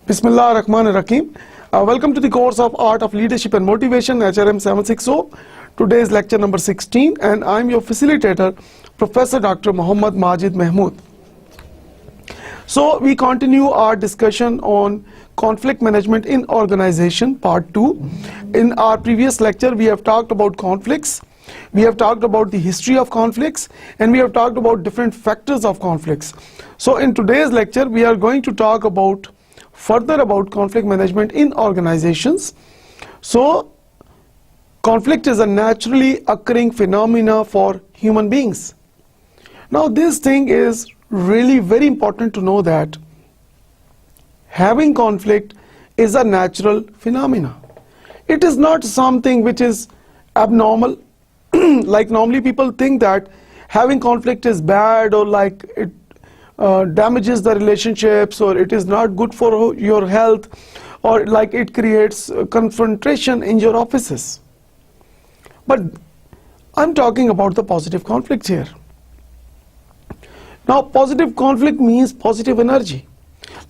Bismillah ar-Rahman ar-Rahim. Welcome to the course of Art of Leadership and Motivation, HRM 760. Today is lecture number 16 and I am your facilitator, Professor Dr. Muhammad Majid Mahmood. So we continue our discussion on conflict management in organization, part 2. In our previous lecture, we have talked about conflicts. We have talked about the history of conflicts and we have talked about different factors of conflicts. So in today's lecture, we are going to talk further about conflict management in organizations. So conflict is a naturally occurring phenomena for human beings. Now this thing is really very important to know, that having conflict is a natural phenomena. It is not something which is abnormal. Like normally people think that having conflict is bad, or like it damages the relationships, or it is not good for your health, or like it creates confrontation in your offices. But I'm talking about the positive conflict here. Now positive conflict means positive energy,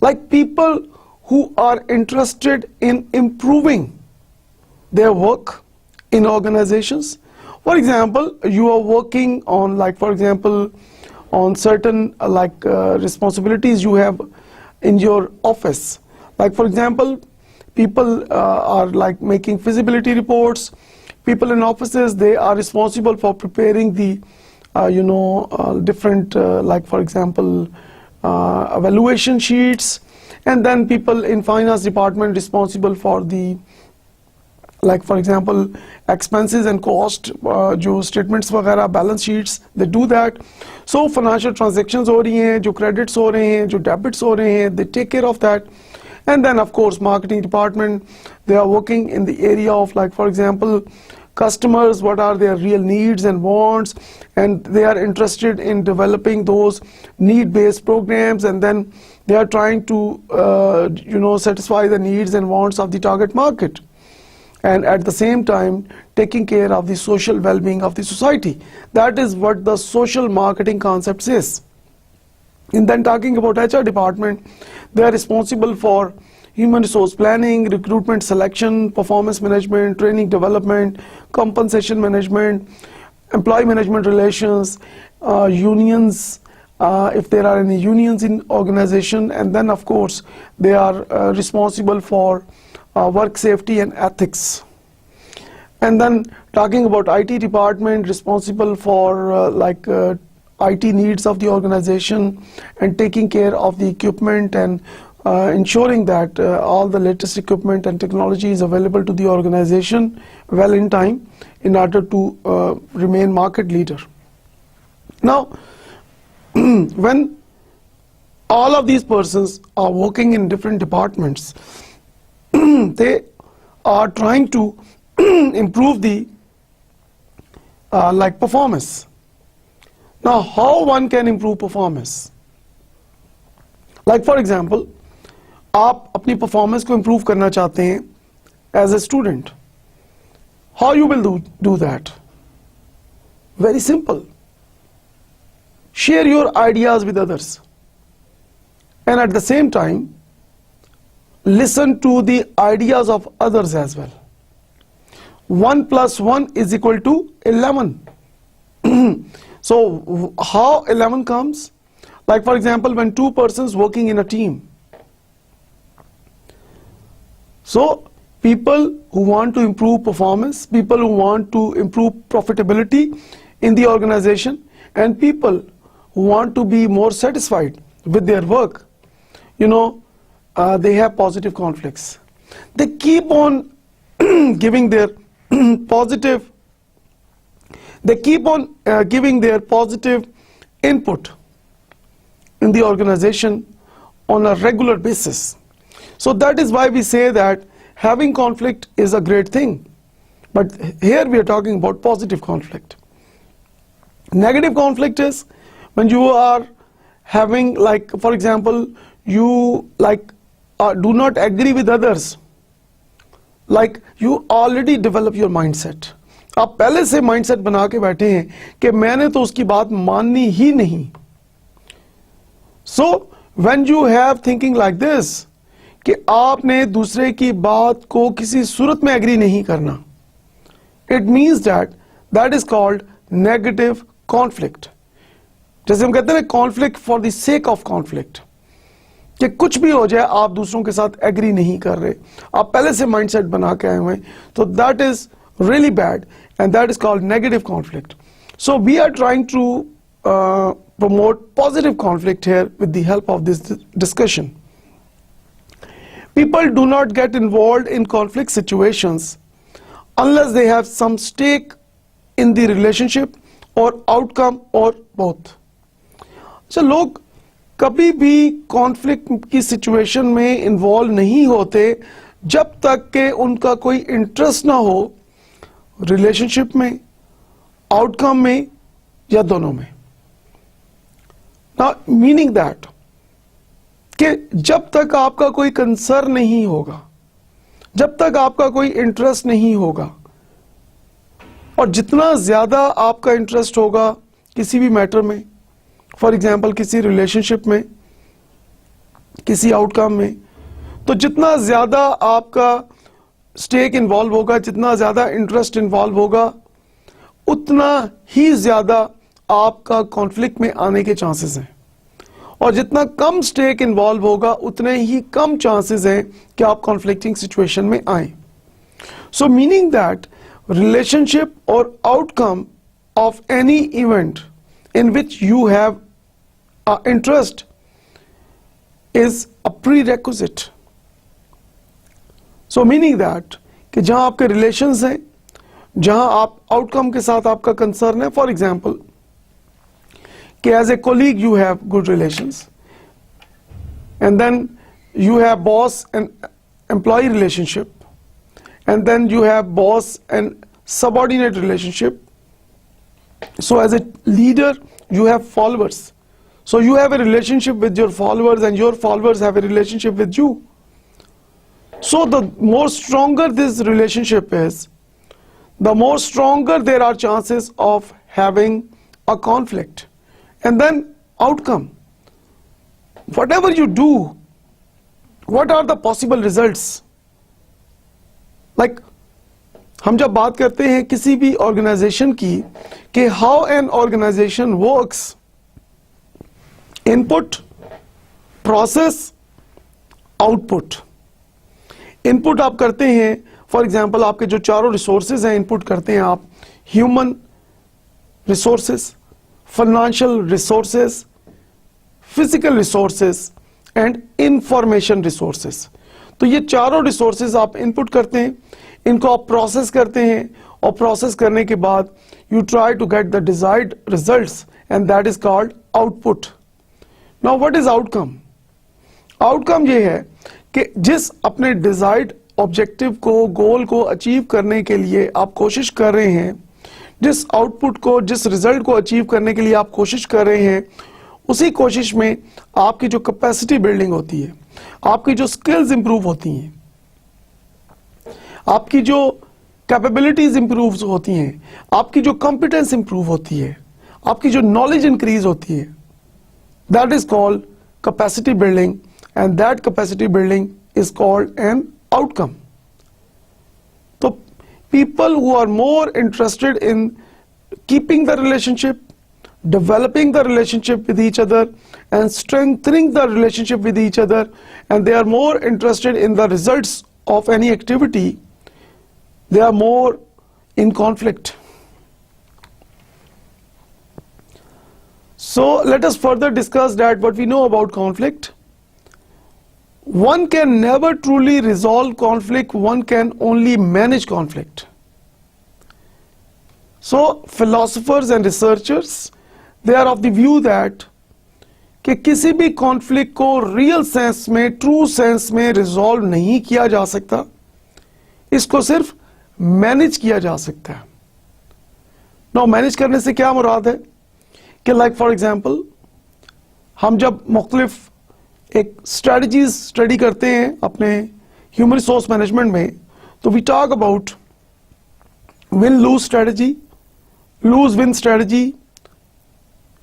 like people who are interested in improving their work in organizations. For example, you are working on, like for example, on certain responsibilities you have in your office. Like for example, people are like making feasibility reports. People in offices, they are responsible for preparing the different like for example evaluation sheets, and then people in finance department responsible for the, like for example, expenses and cost, जो statements वगैरह, balance sheets, they do that. So financial transactions हो रही हैं, जो credits हो रहे हैं, जो debits हो रहे हैं, they take care of that. And then of course marketing department, they are working in the area of, like for example, customers, what are their real needs and wants, and they are interested in developing those need-based programs, and then they are trying to satisfy the needs and wants of the target market, and at the same time taking care of the social well-being of the society. That is what the social marketing concept is. And then talking about HR department, they are responsible for human resource planning, recruitment selection, performance management, training development, compensation management, employee management relations, unions, if there are any unions in organization, and then of course they are responsible for work safety and ethics. And then talking about IT department, responsible for IT needs of the organization and taking care of the equipment and ensuring that all the latest equipment and technology is available to the organization well in time in order to remain market leader. Now when all of these persons are working in different departments, they are trying to improve the performance. Now how one can improve performance? Like for example, आप अपनी performance को improve करना चाहते हैं as a student. How you will do that? Very simple. Share your ideas with others, and at the same time listen to the ideas of others as well. 1 + 1 = 11. So how 11 comes? Like for example, when two persons working in a team. So people who want to improve performance, people who want to improve profitability in the organization, and people who want to be more satisfied with their work, they have positive conflicts. They keep on giving their positive input in the organization on a regular basis. So that is why we say that having conflict is a great thing. But here we are talking about positive conflict. Negative conflict is when you are having, like for example, you do not agree with others. Like you already develop your mindset. आप पहले से mindset बना के बैठे हैं कि मैंने तो उसकी बात माननी ही नहीं. So when you have thinking like this कि आपने दूसरे की बात को किसी सूरत में एग्री नहीं करना, it means that is called negative conflict. जैसे हम कहते हैं ना, conflict for the sake of conflict, कि कुछ भी हो जाए आप दूसरों के साथ एग्री नहीं कर रहे, आप पहले से माइंडसेट बना के आए हुए हैं, तो that is really bad and that is called negative conflict. So we are trying to promote positive conflict here with the help of this discussion. People do not get involved in conflict situations unless they have some stake in the relationship or outcome or both. So लोग कभी भी conflict की situation में involve नहीं होते जब तक कि उनका कोई इंटरेस्ट ना हो रिलेशनशिप में, आउटकम में या दोनों में. Now, meaning that कि जब तक आपका कोई कंसर्न नहीं होगा, जब तक आपका कोई इंटरेस्ट नहीं होगा, और जितना ज्यादा आपका इंटरेस्ट होगा किसी भी मैटर में, फॉर एग्जाम्पल किसी रिलेशनशिप में, किसी आउटकम में, तो जितना ज्यादा आपका स्टेक इन्वॉल्व होगा, जितना ज्यादा इंटरेस्ट इन्वॉल्व होगा, उतना ही ज्यादा आपका कॉन्फ्लिक्ट में आने के चांसेस हैं. और जितना कम स्टेक इन्वॉल्व होगा उतने ही कम चांसेस हैं कि आप कॉन्फ्लिक्टिंग सिचुएशन में आए. सो meaning that relationship or outcome of any event in which you have interest is a prerequisite. So meaning that कि जहां आपके relations हैं, जहां आप outcome के साथ आपका concern है, for example कि as a colleague you have good relations and then you have boss and employee relationship, and then you have boss and subordinate relationship. So as a leader you have followers, so you have a relationship with your followers and your followers have a relationship with you. So the more stronger this relationship is, the more stronger there are chances of having a conflict. And then outcome, whatever you do, what are the possible results? Like हम जब बात करते हैं किसी भी organisation की कि how an organisation works, input, process, output. Input आप करते हैं, फॉर एग्जांपल आपके जो चारों रिसोर्सेज हैं इनपुट करते हैं आप, human resources, financial resources, physical resources and information resources. तो ये चारों रिसोर्सेज आप इनपुट करते हैं, इनको आप प्रोसेस करते हैं, और प्रोसेस करने के बाद you try to get the desired results and that is called output. Now what is outcome? Outcome ये है कि जिस अपने डिजायर्ड ऑब्जेक्टिव को, गोल को अचीव करने के लिए आप कोशिश कर रहे हैं, जिस आउटपुट को, जिस रिजल्ट को अचीव करने के लिए आप कोशिश कर रहे हैं, उसी कोशिश में आपकी जो कैपेसिटी बिल्डिंग होती है, आपकी जो स्किल्स इंप्रूव होती हैं, आपकी जो कैपेबिलिटीज इंप्रूव होती हैं, आपकी जो कॉम्पिटेंस इंप्रूव होती है, आपकी जो नॉलेज इंक्रीज होती है, that is called capacity building and that capacity building is called an outcome. तो people who are more interested in keeping the relationship, developing the relationship with each other and strengthening the relationship with each other, and they are more interested in the results of any activity, they are more in conflict. So let us further discuss that what we know about conflict. One can never truly resolve conflict, one can only manage conflict. So philosophers and researchers, they are of the view that कि किसी भी conflict को real sense में, true sense में resolve नहीं किया जा सकता, इसको सिर्फ मैनेज किया जा सकता है। नाउ मैनेज करने से क्या मुराद है कि लाइक फॉर एग्जांपल हम जब मुख्तलिफ एक स्ट्रेटजीज स्टडी करते हैं अपने ह्यूमन रिसोर्स मैनेजमेंट में, तो we talk about win lose strategy, lose win strategy,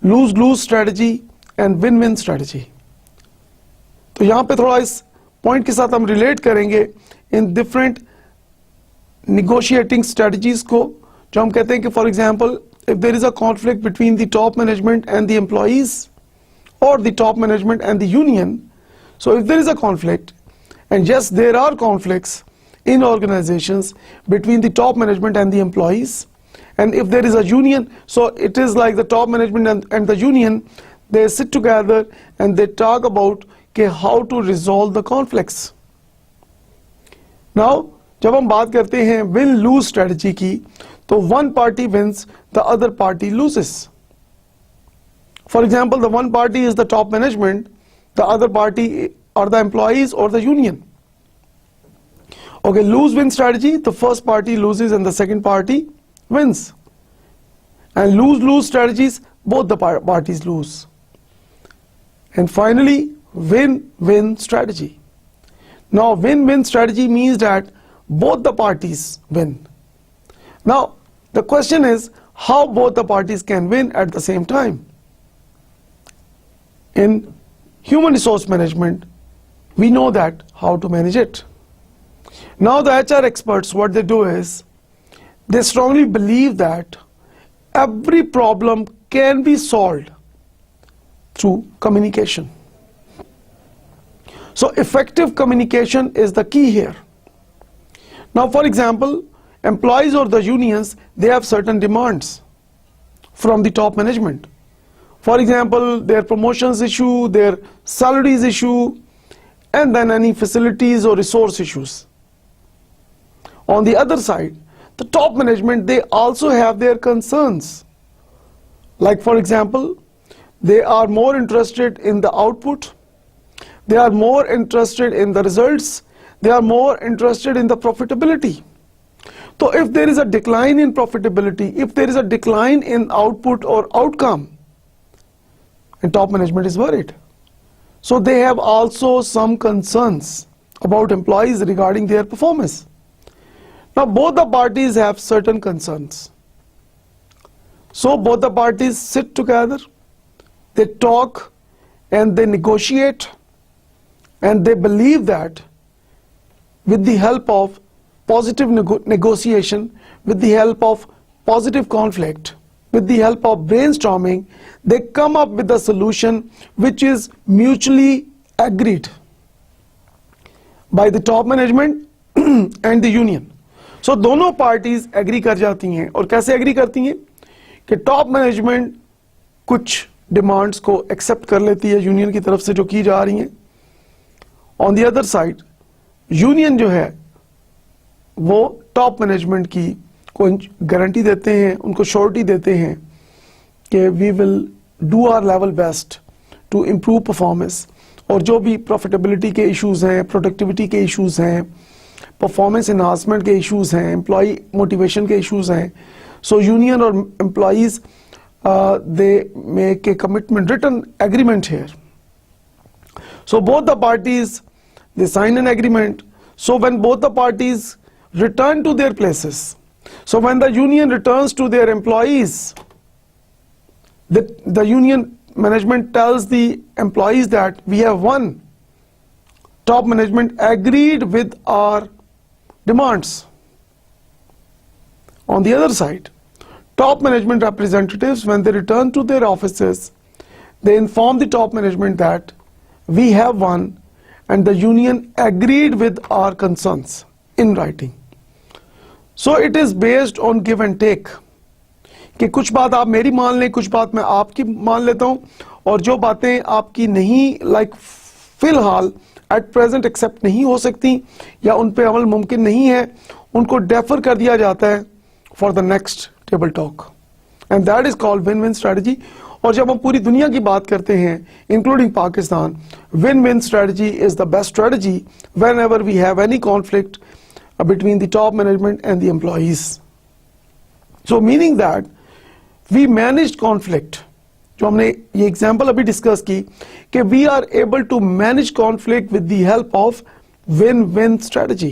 lose lose strategy and win win strategy. तो यहां पे थोड़ा इस पॉइंट के साथ हम रिलेट करेंगे इन डिफरेंट निगोशिएटिंग स्ट्रेटजीज को, जो हम कहते हैं कि for example if there is a conflict between the top management and the employees or the top management and the union. So if there is a conflict, and yes, there are conflicts in organizations between the top management and the employees, and if there is a union, so it is like the top management and the union, they sit together and they talk about how to resolve the conflicts. Now जब हम बात करते हैं win lose strategy की, तो one party wins, the other party loses. For example, the one party is the top management, the other party are the employees or the union. Okay, lose-win strategy, the first party loses and the second party wins. And lose-lose strategies, both the parties lose. And finally, win-win strategy. Now, win-win strategy means that both the parties win. Now, the question is how both the parties can win at the same time. In human resource management, we know that how to manage it. Now the HR experts, what they do is, they strongly believe that every problem can be solved through communication. So effective communication is the key here. Now for example, employees or the unions, they have certain demands from the top management. For example, their promotions issue, their salaries issue, and then any facilities or resource issues. On the other side, the top management, they also have their concerns. Like for example, they are more interested in the output, they are more interested in the results, they are more interested in the profitability. So if there is a decline in profitability, if there is a decline in output or outcome, and top management is worried. So they have also some concerns about employees regarding their performance. Now both the parties have certain concerns. So both the parties sit together, they talk and they negotiate, and they believe that with the help of positive negotiation, with the help of positive conflict, with the help of brainstorming, they come up with a solution which is mutually agreed by the top management and the union. So दोनों parties agree कर जाती हैं, और कैसे agree करती हैं कि top management कुछ demands को accept कर लेती है union की तरफ से जो की जा रही हैं. On the other side, union जो है वो top management की को गारंटी देते हैं, उनको श्योरिटी देते हैं कि we will do our level best to improve performance, और जो भी प्रॉफिटेबिलिटी के इश्यूज हैं, प्रोडक्टिविटी के इश्यूज हैं, परफॉर्मेंस एनहांसमेंट के इश्यूज हैं, एम्प्लॉय मोटिवेशन के इश्यूज हैं, सो यूनियन और employees they make a commitment written agreement here. So both the parties, they sign an agreement. So when both the parties return to their places, so when the union returns to their employees, the union management tells the employees that we have won. Top management agreed with our demands. On the other side, top management representatives, when they return to their offices, they inform the top management that we have won and the union agreed with our concerns in writing. So it is based on give and take. कि कुछ बात आप मेरी मान लें, कुछ बात मैं आपकी मान लेता हूं, और जो बातें आपकी नहीं फिलहाल एट प्रेजेंट एक्सेप्ट नहीं हो सकती या उन पे अमल मुमकिन नहीं है, उनको डेफर कर दिया जाता है for the next table talk, and that is called win win strategy. और जब हम पूरी दुनिया की बात करते हैं including Pakistan, win win strategy is the best strategy whenever we have any conflict between the top management and the employees. So meaning that we managed conflict. जो हमने ये एग्जाम्पल अभी डिस्कस की कि we are able to manage conflict with the help of win win strategy.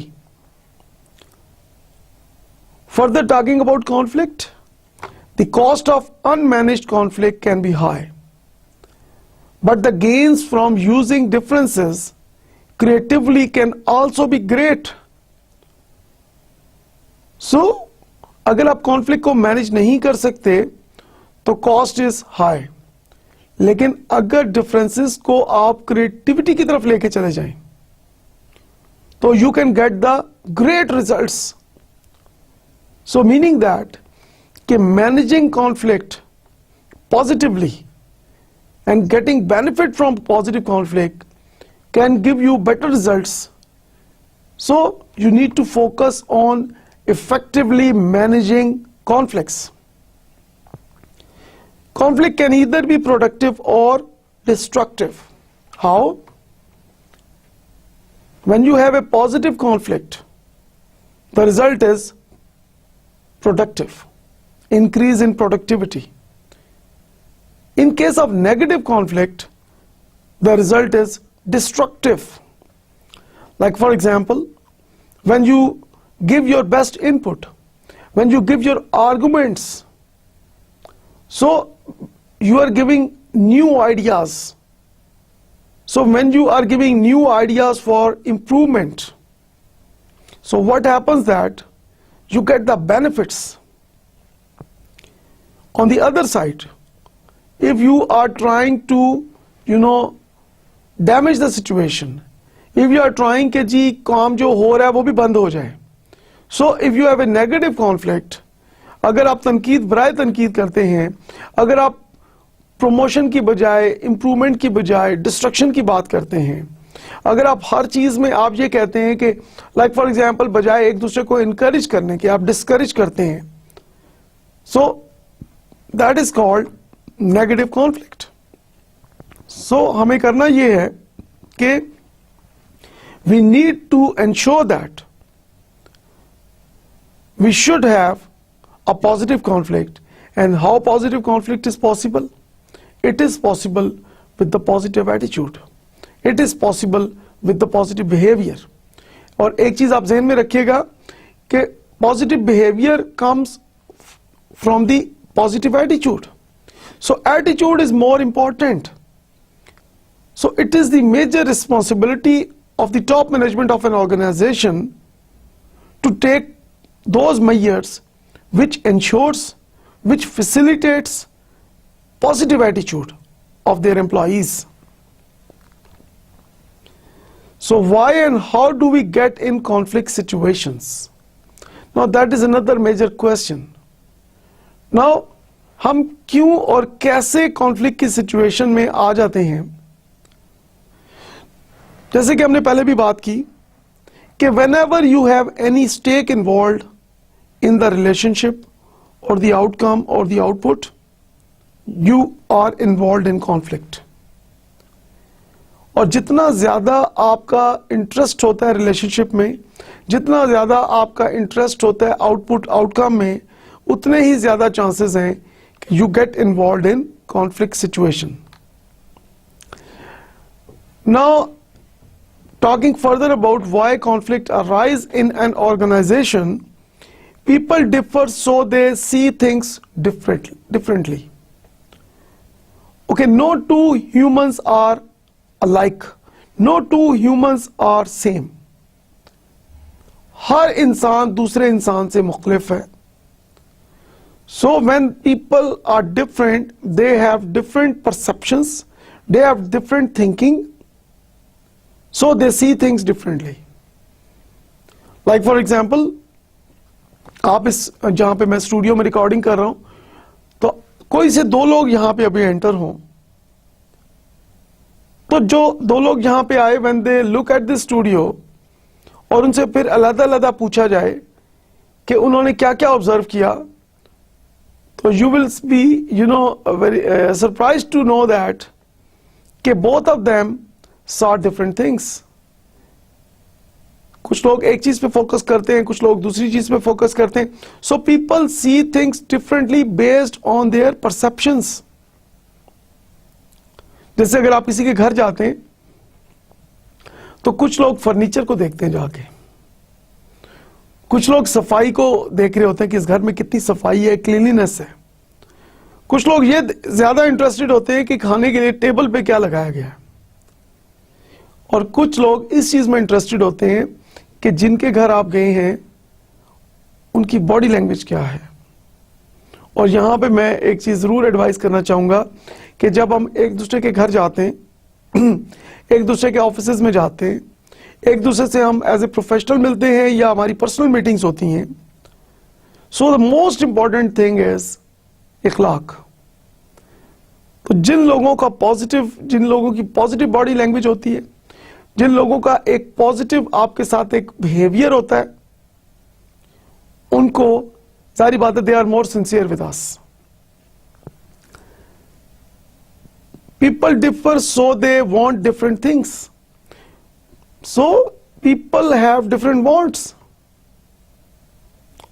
Further talking about conflict, the cost of unmanaged conflict can be high, but the gains from using differences creatively can also be great. So, अगर आप conflict को manage नहीं कर सकते तो cost is high. लेकिन अगर differences को आप creativity की तरफ लेके चले जाएं तो you can get the great results. So meaning that कि managing conflict positively and getting benefit from positive conflict can give you better results. So you need to focus on effectively managing conflicts. Conflict can either be productive or destructive. How? When you have a positive conflict, the result is productive, increase in productivity. In case of negative conflict, the result is destructive. Like for example, when you give your best input, when you give your arguments, so you are giving new ideas. So when you are giving new ideas for improvement, so what happens that you get the benefits. On the other side, if you are trying to, damage the situation, if you are trying कि जी काम जो हो रहा है वो भी बंद हो जाए, so if you have a negative conflict, अगर आप तनकीद बराए तनकीद करते हैं, अगर आप प्रमोशन की बजाय इम्प्रूवमेंट की बजाय डिस्ट्रक्शन की बात करते हैं, अगर आप हर चीज में आप ये कहते हैं कि लाइक फॉर एग्जांपल बजाय एक दूसरे को इनकरेज करने के आप डिस्करेज करते हैं, so that is called negative conflict. So हमें करना ये है कि we need to ensure that we should have a positive conflict. And how positive conflict is possible? It is possible with the positive attitude. It is possible with the positive behavior. और एक चीज आप ज़हन में रखिएगा कि positive behavior comes from the positive attitude. So attitude is more important. So it is the major responsibility of the top management of an organization to take those measures which ensures, which facilitates positive attitude of their employees. So why and how do we get in conflict situations? Now that is another major question. Now हम क्यों और कैसे conflict की situation में आ जाते हैं? जैसे कि हमने पहले भी बात की कि whenever you have any stake involved in the relationship or the outcome or the output, you are involved in conflict. और जितना ज़्यादा आपका इंटरेस्ट होता है रिलेशनशिप में, जितना ज़्यादा आपका इंटरेस्ट होता है आउटपुट आउटकम में, उतने ही ज़्यादा चांसेस हैं कि you get involved in conflict situation. Now, talking further about why conflict arise in an organization, people differ so they see things differently. Okay, no two humans are alike. No two humans are same. हर इंसान दूसरे इंसान से मुख्तलिफ है. So when people are different, they have different perceptions, they have different thinking, so they see things differently. Like for example, आप इस जहाँ पे मैं स्टूडियो में रिकॉर्डिंग कर रहा हूँ, तो कोई से दो लोग यहाँ पे अभी एंटर हों, तो जो दो लोग यहाँ पे आए when they look at the studio, और उनसे फिर अलग-अलग पूछा जाए कि उन्होंने क्या-क्या ऑब्जर्व किया, तो you will be, very surprised to know that कि both of them saw different things. कुछ लोग एक चीज पे फोकस करते हैं, कुछ लोग दूसरी चीज पे फोकस करते हैं. So people see things differently based on their perceptions. जैसे अगर आप किसी के घर जाते हैं तो कुछ लोग फर्नीचर को देखते हैं जाके, कुछ लोग सफाई को देख रहे होते हैं कि इस घर में कितनी सफाई है, क्लीनलीनेस है. कुछ लोग ये ज्यादा इंटरेस्टेड होते हैं कि खाने के लिए टेबल पे क्या लगाया गया है. और कुछ लोग इस चीज में इंटरेस्टेड होते हैं कि जिनके घर आप गए हैं उनकी बॉडी लैंग्वेज क्या है. और यहां पे मैं एक चीज जरूर एडवाइस करना चाहूंगा कि जब हम एक दूसरे के घर जाते हैं, एक दूसरे के ऑफिसेज में जाते हैं, एक दूसरे से हम एज ए प्रोफेशनल मिलते हैं या हमारी पर्सनल मीटिंग्स होती हैं, so the most important thing is इखलाक. तो जिन लोगों की पॉजिटिव बॉडी लैंग्वेज होती है, जिन लोगों का एक पॉजिटिव आपके साथ एक बिहेवियर होता है, उनको सारी बातें, they are more sincere with us. People differ, so they want different things. So people have different wants.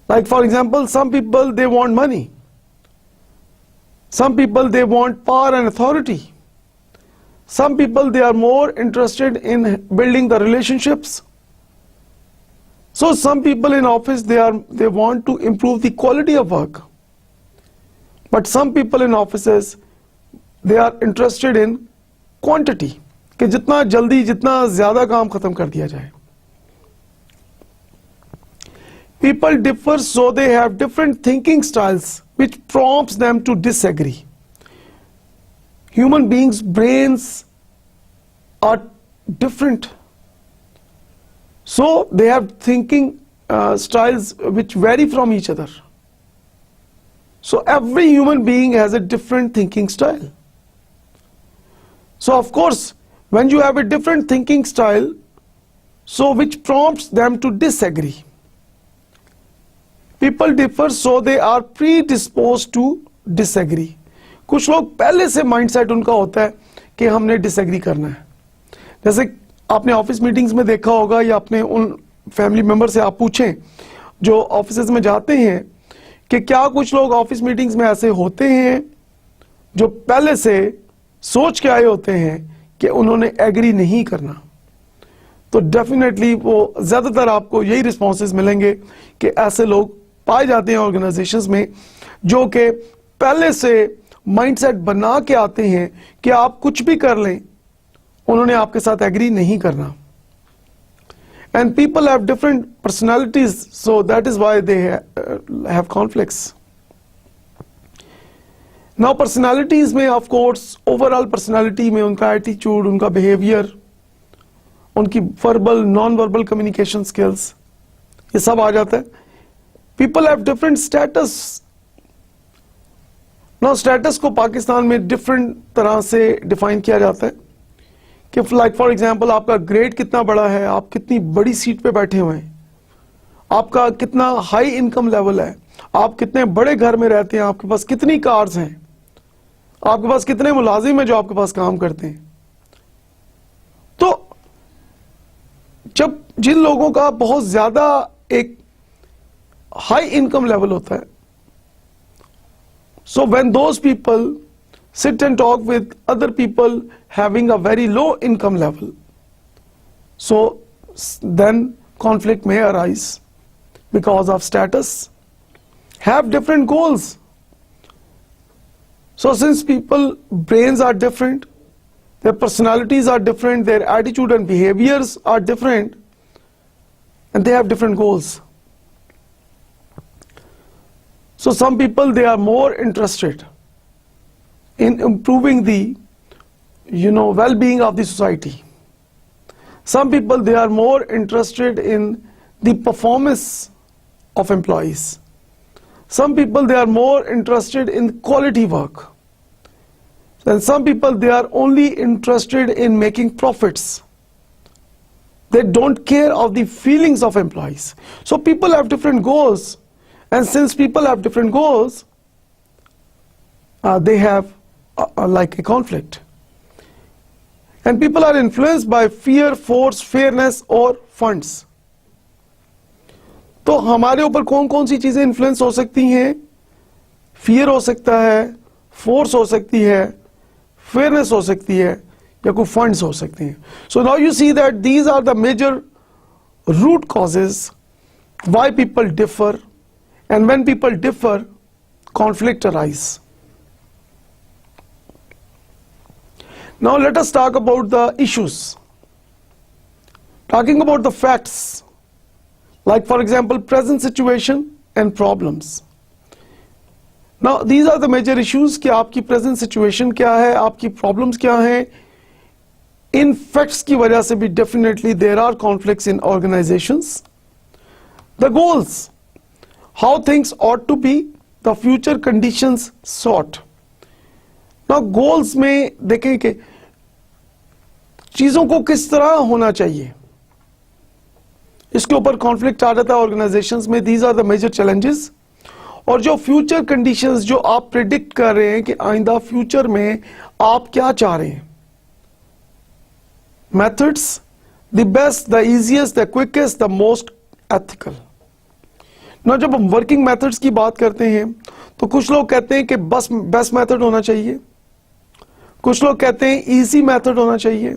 Like for example, some people they want money. Some people they want power and authority. Some people they are more interested in building the relationships. So some people in office they want to improve the quality of work. But some people in offices they are interested in quantity, कि जितना जल्दी जितना ज्यादा काम खत्म कर दिया जाए. People differ, so they have different thinking styles which prompts them to disagree. Human beings' brains are different, so they have thinking styles which vary from each other. So every human being has a different thinking style. So of course, when you have a different thinking style, so which prompts them to disagree. People differ, so they are predisposed to disagree. कुछ लोग पहले से mindset उनका होता है कि हमने disagree करना है. जैसे आपने ऑफिस मीटिंग्स में देखा होगा या अपने उन फैमिली मेंबर से आप पूछें जो ऑफिसेज में जाते हैं कि क्या कुछ लोग ऑफिस मीटिंग्स में ऐसे होते हैं जो पहले से सोच के आए होते हैं कि उन्होंने एग्री नहीं करना. तो डेफिनेटली वो ज्यादातर आपको यही रिस्पॉन्सेज मिलेंगे कि ऐसे लोग पाए जाते हैं ऑर्गेनाइजेशंस में जो कि पहले से माइंडसेट बना के आते हैं कि आप कुछ भी कर लें, उन्होंने आपके साथ एग्री नहीं करना. And people have different personalities, so that is why they have conflicts. Now personalities में ऑफ कोर्स ओवरऑल पर्सनालिटी में उनका एटीट्यूड, उनका बिहेवियर, उनकी verbal non verbal communication skills, ये सब आ जाता है. People have different status. Now status को पाकिस्तान में डिफरेंट तरह से डिफाइन किया जाता है कि लाइक फॉर एग्जांपल आपका ग्रेड कितना बड़ा है, आप कितनी बड़ी सीट पे बैठे हुए हैं, आपका कितना हाई इनकम लेवल है, आप कितने बड़े घर में रहते हैं, आपके पास कितनी कार्स हैं, आपके पास कितने मुलाजिम हैं जो आपके पास काम करते हैं. तो जब जिन लोगों का बहुत ज्यादा एक हाई इनकम लेवल होता है, so when those people sit and talk with other people having a very low income level, so then conflict may arise because of status, have different goals. So since people brains are different, their personalities are different, their attitude and behaviors are different, and they have different goals. So some people they are more interested in improving the well-being of the society. Some people they are more interested in the performance of employees. Some people they are more interested in quality work. And some people they are only interested in making profits. They don't care of the feelings of employees. So people have different goals, and since people have different goals, they have like a conflict. And people are influenced by fear, force, fairness, or funds. तो हमारे ऊपर कौन कौन सी चीजें influence हो सकती हैं? Fear हो सकता है, फोर्स हो सकती है, फेयरनेस हो सकती है, या कोई फंड्स हो सकते हैं. So now you see that these are the major root causes why people differ, and when people differ, conflict arise. Now let us talk about the issues. Talking about the facts, like for example present situation and problems. Now these are the major issues कि आपकी present situation क्या है, आपकी problems क्या हैं. इन facts की वजह से भी definitely there are conflicts in organisations. The goals, how things ought to be, the future conditions sought. Now goals में देखें कि चीजों को किस तरह होना चाहिए, इसके ऊपर कॉन्फ्लिक्ट आ जाता है ऑर्गेनाइजेशंस में. These are the major challenges. और जो फ्यूचर कंडीशंस जो आप प्रिडिक्ट कर रहे हैं कि आइंदा फ्यूचर में आप क्या चाह रहे हैं. Methods, the best, the easiest, the quickest, the most ethical. Now जब हम वर्किंग मेथड्स की बात करते हैं तो कुछ लोग कहते हैं कि बस बेस्ट मेथड होना चाहिए, कुछ लोग कहते हैं इजी मेथड होना चाहिए,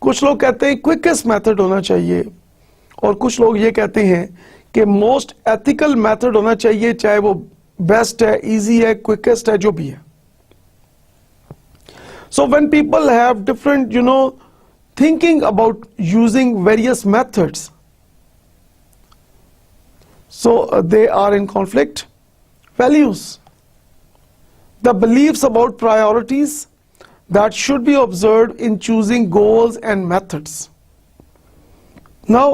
कुछ लोग कहते हैं क्विकेस्ट मेथड होना चाहिए, और कुछ लोग ये कहते हैं कि मोस्ट एथिकल मेथड होना चाहिए, चाहे वो बेस्ट है, इजी है, क्विकेस्ट है, जो भी है. So when people have different, thinking about using various methods, so they are in conflict. Values, the beliefs about priorities that should be observed in choosing goals and methods. Now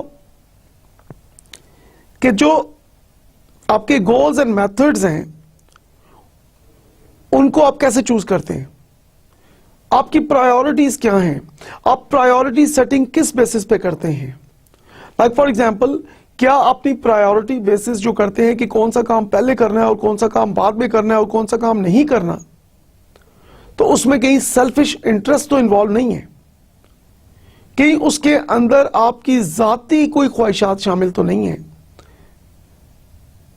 कि जो आपके goals and methods हैं उनको आप कैसे choose करते हैं, आपकी प्रायोरिटीज क्या हैं, आप प्रायोरिटी सेटिंग किस बेसिस पे करते हैं. लाइक फॉर एग्जांपल, क्या अपनी प्रायोरिटी बेसिस जो करते हैं कि कौन सा काम पहले करना है और कौन सा काम बाद में करना है और कौन सा काम नहीं करना, तो उसमें कहीं सेल्फिश इंटरेस्ट तो इन्वॉल्व नहीं है, कहीं उसके अंदर आपकी जाती कोई ख्वाहिशात शामिल तो नहीं है,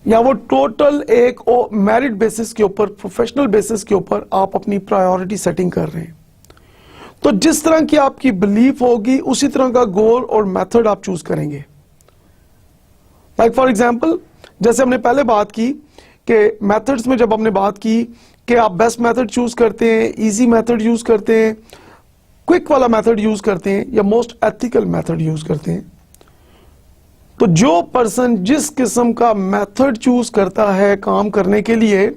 या वो टोटल एक मेरिट बेसिस के ऊपर, प्रोफेशनल बेसिस के ऊपर आप अपनी प्रायोरिटी सेटिंग कर रहे हैं. तो जिस तरह की आपकी बिलीफ होगी उसी तरह का गोल और मेथड आप चूज करेंगे. लाइक फॉर एग्जांपल, जैसे हमने पहले बात की कि मेथड्स में जब हमने बात की कि आप बेस्ट मेथड चूज करते हैं, इजी मेथड यूज करते हैं, क्विक वाला मेथड यूज करते हैं, या मोस्ट एथिकल मेथड यूज करते हैं. तो जो पर्सन जिस किस्म का मेथड चूज करता है काम करने के लिए,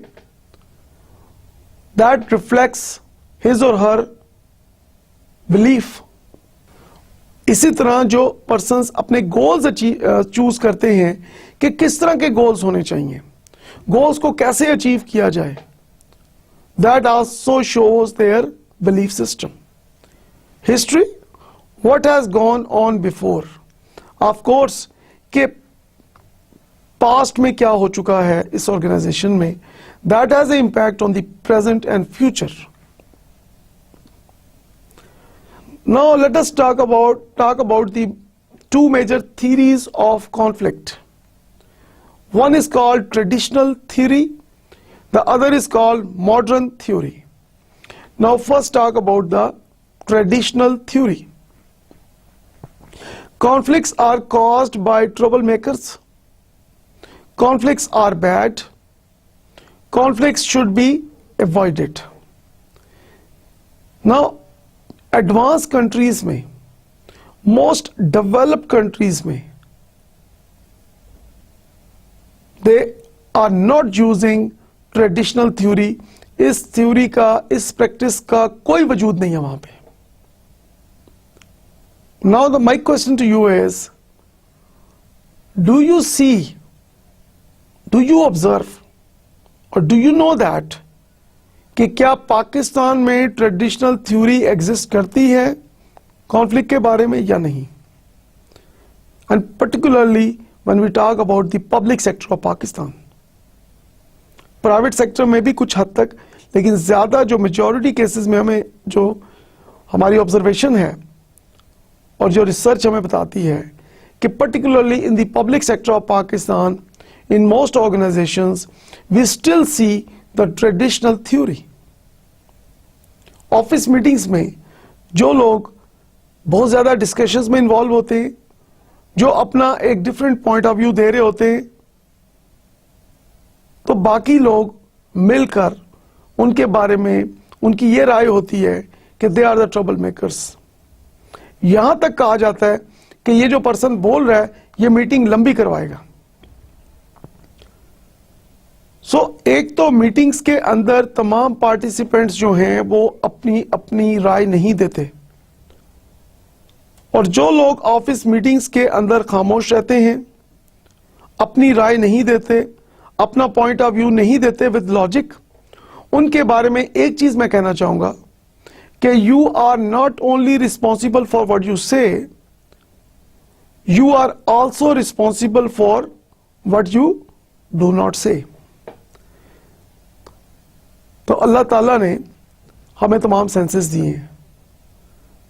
दैट रिफ्लेक्ट्स हिज और हर बिलीफ. इसी तरह जो पर्सन्स अपने गोल्स चूज करते हैं कि किस तरह के गोल्स होने चाहिए, गोल्स को कैसे अचीव किया जाए, that also shows their belief system. History, what has gone on before, of course कि पास्ट में क्या हो चुका है इस ऑर्गेनाइजेशन में, that has a impact on the present and future. Now let us talk about the two major theories of conflict. One is called traditional theory, the other is called modern theory. Now first talk about the traditional theory. Conflicts are caused by troublemakers. Conflicts are bad. Conflicts should be avoided. Now advance countries में, most developed countries में, they are not using traditional theory. इस theory का, इस practice का कोई वजूद नहीं है वहां पे. Now the my question to you is, do you see, do you observe और डू यू नो दैट कि क्या पाकिस्तान में ट्रेडिशनल थ्योरी एग्जिस्ट करती है कॉन्फ्लिक्ट के बारे में या नहीं. And particularly when we talk about the public sector of Pakistan. Private sector में भी कुछ हद तक, लेकिन ज्यादा जो मेजॉरिटी केसेस में हमें जो हमारी ऑब्जर्वेशन है और जो रिसर्च हमें बताती है कि particularly in the public sector of Pakistan, in most organizations, we still see the traditional theory. Office meetings में जो लोग बहुत ज़्यादा डिस्कशंस में इन्वॉल्व होते हैं, जो अपना एक डिफरेंट पॉइंट ऑफ व्यू दे रहे होते हैं, तो बाकी लोग मिलकर उनके बारे में उनकी ये राय होती है कि they are the trouble makers. यहां तक कहा जाता है कि ये जो पर्सन बोल रहा है ये मीटिंग लंबी करवाएगा। एक तो मीटिंग्स के अंदर तमाम पार्टिसिपेंट्स जो हैं वो अपनी अपनी राय नहीं देते, और जो लोग ऑफिस मीटिंग्स के अंदर खामोश रहते हैं, अपनी राय नहीं देते, अपना पॉइंट ऑफ व्यू नहीं देते विद लॉजिक, उनके बारे में एक चीज मैं कहना चाहूंगा कि you are not only responsible for what you say, you are also responsible for what you do not say. तो अल्लाह ताला ने हमें तमाम सेंसेस दिए हैं,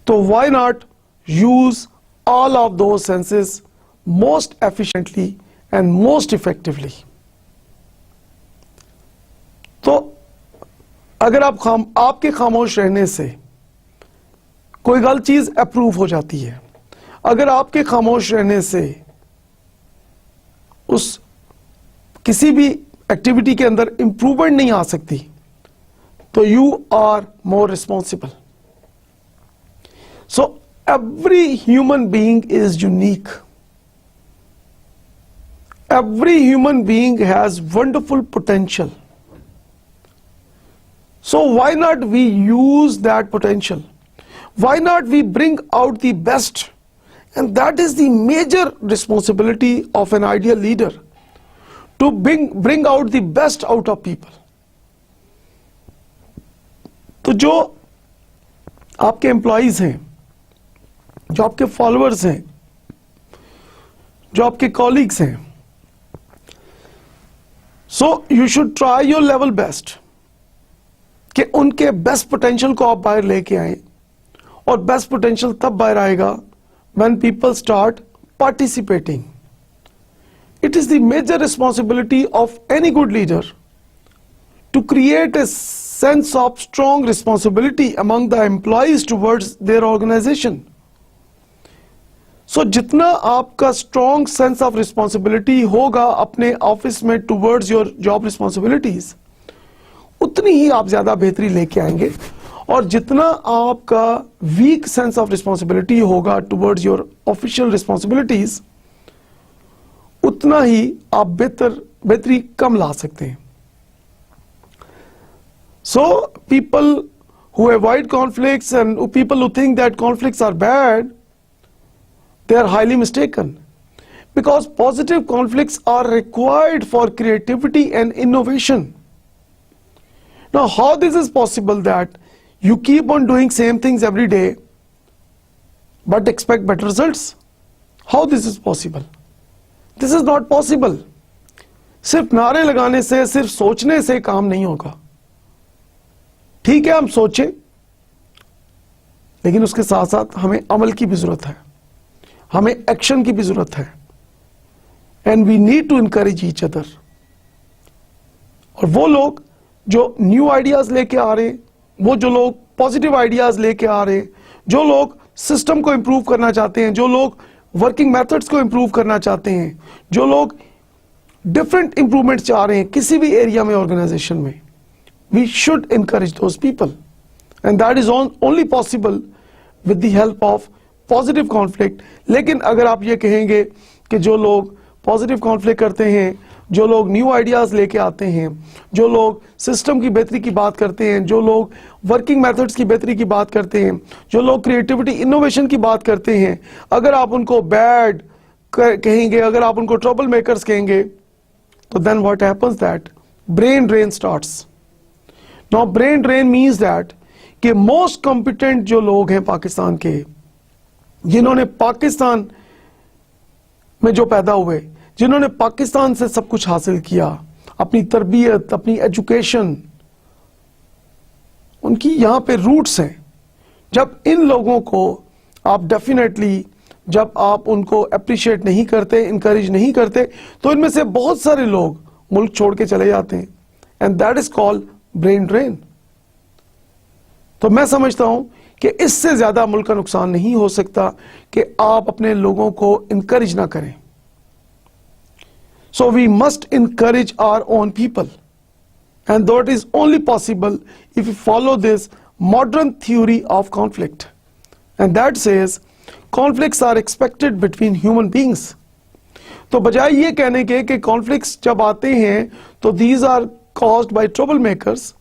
तो why not use all of those senses most efficiently and most effectively. तो अगर आपके खामोश रहने से कोई गलत चीज अप्रूव हो जाती है, अगर आपके खामोश रहने से उस किसी भी एक्टिविटी के अंदर इंप्रूवमेंट नहीं आ सकती, तो you are more responsible. So every human being is unique. Every human being has wonderful potential. So why not we use that potential? Why not we bring out the best? And that is the major responsibility of an ideal leader, to bring out the best out of people. तो जो आपके employees हैं, जो आपके followers हैं, जो आपके colleagues हैं, so you should try your level best कि उनके बेस्ट पोटेंशियल को आप बाहर लेके आए, और बेस्ट पोटेंशियल तब बाहर आएगा when people start participating. It is the major responsibility of any good leader to create a sense of strong responsibility among the employees towards their organization. So जितना आपका strong sense of responsibility होगा अपने office में towards your job responsibilities, उतनी ही आप ज्यादा बेहतरी लेके आएंगे, और जितना आपका weak sense of responsibility होगा towards your official responsibilities, उतना ही आप बेहतरी कम ला सकते हैं। So people who avoid conflicts and people who think that conflicts are bad, they are highly mistaken, because positive conflicts are required for creativity and innovation. Now how this is possible that you keep on doing same things every day but expect better results? How this is possible? This is not possible. सिर्फ नारे लगाने से, सिर्फ सोचने से काम नहीं होगा। ठीक है, हम सोचें, लेकिन उसके साथ साथ हमें अमल की भी जरूरत है, हमें एक्शन की भी जरूरत है, and we need to encourage each other. और वो लोग जो न्यू आइडियाज लेके आ रहे हैं, वो जो लोग पॉजिटिव आइडियाज लेके आ रहे हैं, जो लोग सिस्टम को इंप्रूव करना चाहते हैं, जो लोग वर्किंग मेथड्स को इंप्रूव करना चाहते हैं, जो लोग डिफरेंट इंप्रूवमेंट चाह रहे हैं किसी भी एरिया में, ऑर्गेनाइजेशन में, we should encourage those people, and that is only possible with the help of positive conflict. लेकिन अगर आप ये कहेंगे कि जो लोग पॉजिटिव कॉन्फ्लिक्ट करते हैं, जो लोग न्यू आइडियाज लेके आते हैं, जो लोग सिस्टम की बेहतरी की बात करते हैं, जो लोग वर्किंग मेथड्स की बेहतरी की बात करते हैं, जो लोग क्रिएटिविटी इनोवेशन की बात करते हैं, अगर आप उनको बैड कहेंगे, अगर आप उनको ट्रबल मेकर्स कहेंगे, तो then what happens that brain drain starts. Now brain drain means that कि मोस्ट कॉम्पिटेंट जो लोग हैं पाकिस्तान के, जिन्होंने पाकिस्तान में जो पैदा हुए, जिन्होंने पाकिस्तान से सब कुछ हासिल किया, अपनी तरबियत, अपनी एजुकेशन, उनकी यहां पे रूट्स हैं। जब इन लोगों को आप डेफिनेटली जब आप उनको अप्रिशिएट नहीं करते, इनकरेज नहीं करते, तो इनमें से बहुत सारे लोग मुल्क छोड़ के चले जाते हैं, and that is called brain drain. तो मैं समझता हूं कि इससे ज्यादा मुल्क का नुकसान नहीं हो सकता कि आप अपने लोगों को इनकरेज ना करें। So we must encourage our own people, and that is only possible if you follow this modern theory of conflict, and that says conflicts are expected between human beings. तो बजाय ये कहने के कि कॉन्फ्लिक्ट्स जब आते हैं तो these are caused by trouble makers,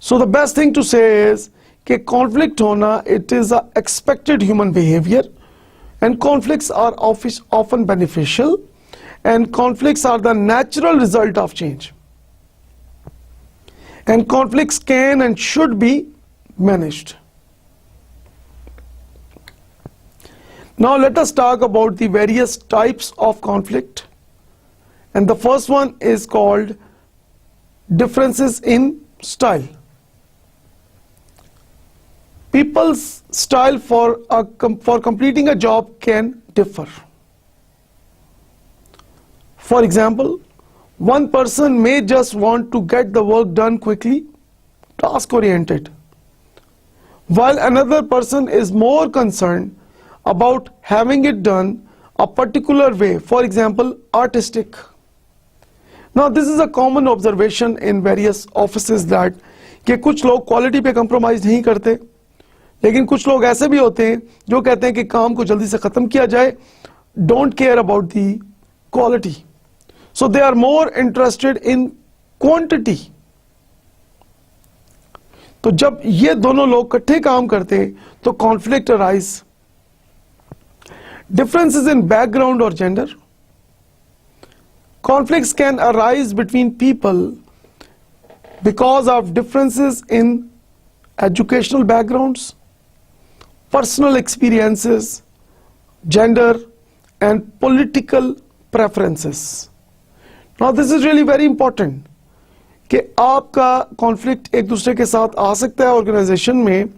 so the best thing to say is कि कॉन्फ्लिक्ट होना it is a expected human behaviour, and conflicts are often beneficial, and conflicts are the natural result of change, and conflicts can and should be managed. Now let us talk about the various types of conflict, and the first one is called differences in style. People's style for completing a job can differ. For example, one person may just want to get the work done quickly, task oriented, while another person is more concerned about having it done a particular way, for example artistic. Now this is a common observation in various offices that कि कुछ लोग quality पे compromise नहीं करते, लेकिन कुछ लोग ऐसे भी होते हैं जो कहते हैं कि काम को जल्दी से खत्म किया जाए, don't care about the quality, so they are more interested in quantity. तो जब ये दोनों लोग इकट्ठे काम करते तो conflict arise. Differences in background or gender. Conflicts can arise between people because of differences in educational backgrounds, personal experiences, gender, and political preferences. Now this is really very important कि आपका conflict एक दूसरे के साथ आ सकता है organization में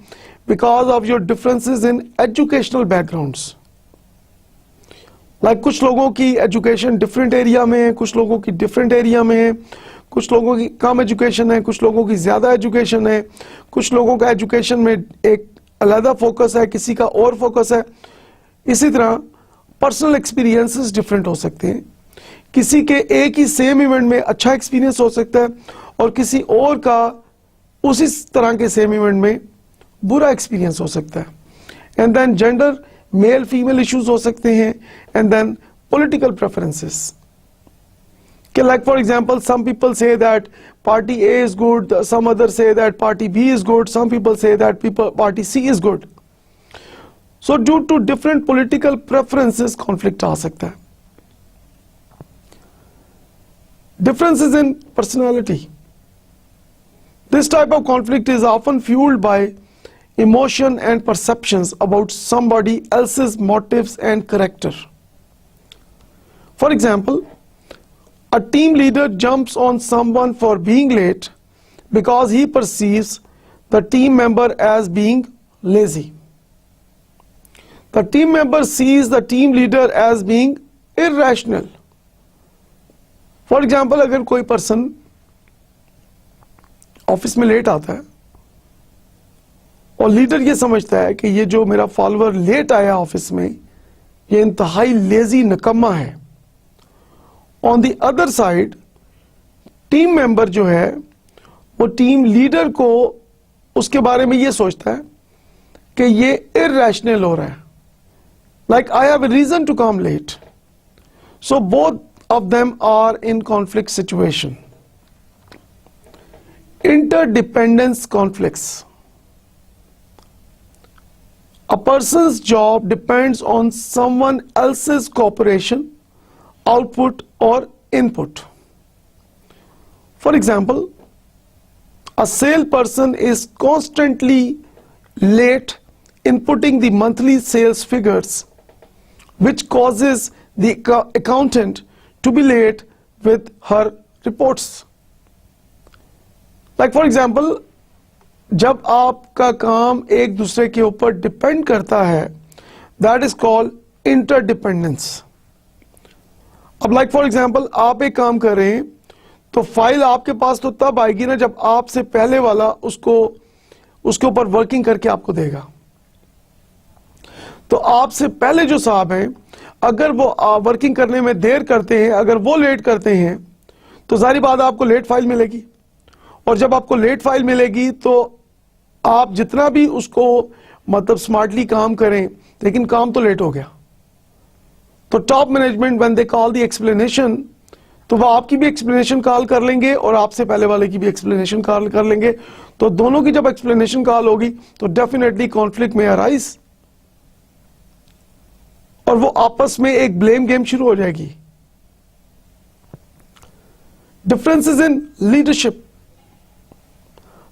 because of your differences in educational backgrounds. कुछ लोगों की एजुकेशन डिफरेंट एरिया में है, कुछ लोगों की डिफरेंट एरिया में है, कुछ लोगों की कम एजुकेशन है, कुछ लोगों की ज़्यादा एजुकेशन है, कुछ लोगों का एजुकेशन में एक अलग फोकस है, किसी का और फोकस है। इसी तरह पर्सनल एक्सपीरियंसेस डिफरेंट हो सकते हैं, किसी के एक ही सेम इवेंट में अच्छा एक्सपीरियंस हो सकता है और किसी और का उसी तरह के सेम इवेंट में बुरा एक्सपीरियंस हो सकता है। And then gender, male female issues हो सकते हैं, एंड देन पॉलिटिकल प्रेफरेंसेस कि like for example some people say that party A is good, some other say that party B is good, some people say that party C is good. So due to different political preferences conflict आ सकता है। Differences in personality, this type of conflict is often fueled by emotion and perceptions about somebody else's motives and character. For example, a team leader jumps on someone for being late because he perceives the team member as being lazy. The team member sees the team leader as being irrational. For example, अगर कोई person office में late आता है और leader ये समझता है कि ये जो मेरा फॉलोअर लेट आया ऑफिस में ये इंतहाई लेजी नकम्मा है, on the other side team member जो है वो टीम लीडर को उसके बारे में ये सोचता है कि ये इररेशनल हो रहा है, like I have a reason to come late. So both of them are in conflict situation. Interdependence conflicts. A person's job depends on someone else's cooperation, output, or input. For example, a salesperson is constantly late inputting the monthly sales figures, which causes the accountant to be late with her reports. Like for example, जब आपका काम एक दूसरे के ऊपर depend करता है that is called interdependence. अब लाइक फॉर एग्जांपल आप एक काम कर रहे हैं तो फाइल आपके पास तो तब आएगी ना जब आपसे पहले वाला उसके ऊपर वर्किंग करके आपको देगा. तो आपसे पहले जो साहब हैं अगर वो वर्किंग करने में देर करते हैं, अगर वो लेट करते हैं तो जाहिर बात आपको लेट फाइल मिलेगी. और जब आपको लेट फाइल मिलेगी तो आप जितना भी उसको मतलब स्मार्टली काम करें लेकिन काम तो लेट हो गया. तो top management when they call the explanation तो वो आपकी भी एक्सप्लेनेशन कॉल कर लेंगे और आपसे पहले वाले की भी एक्सप्लेनेशन कॉल कर लेंगे. तो दोनों की जब एक्सप्लेनेशन कॉल होगी तो डेफिनेटली कॉन्फ्लिक्ट में अराइज और वो आपस में एक ब्लेम गेम शुरू हो जाएगी. Differences in leadership.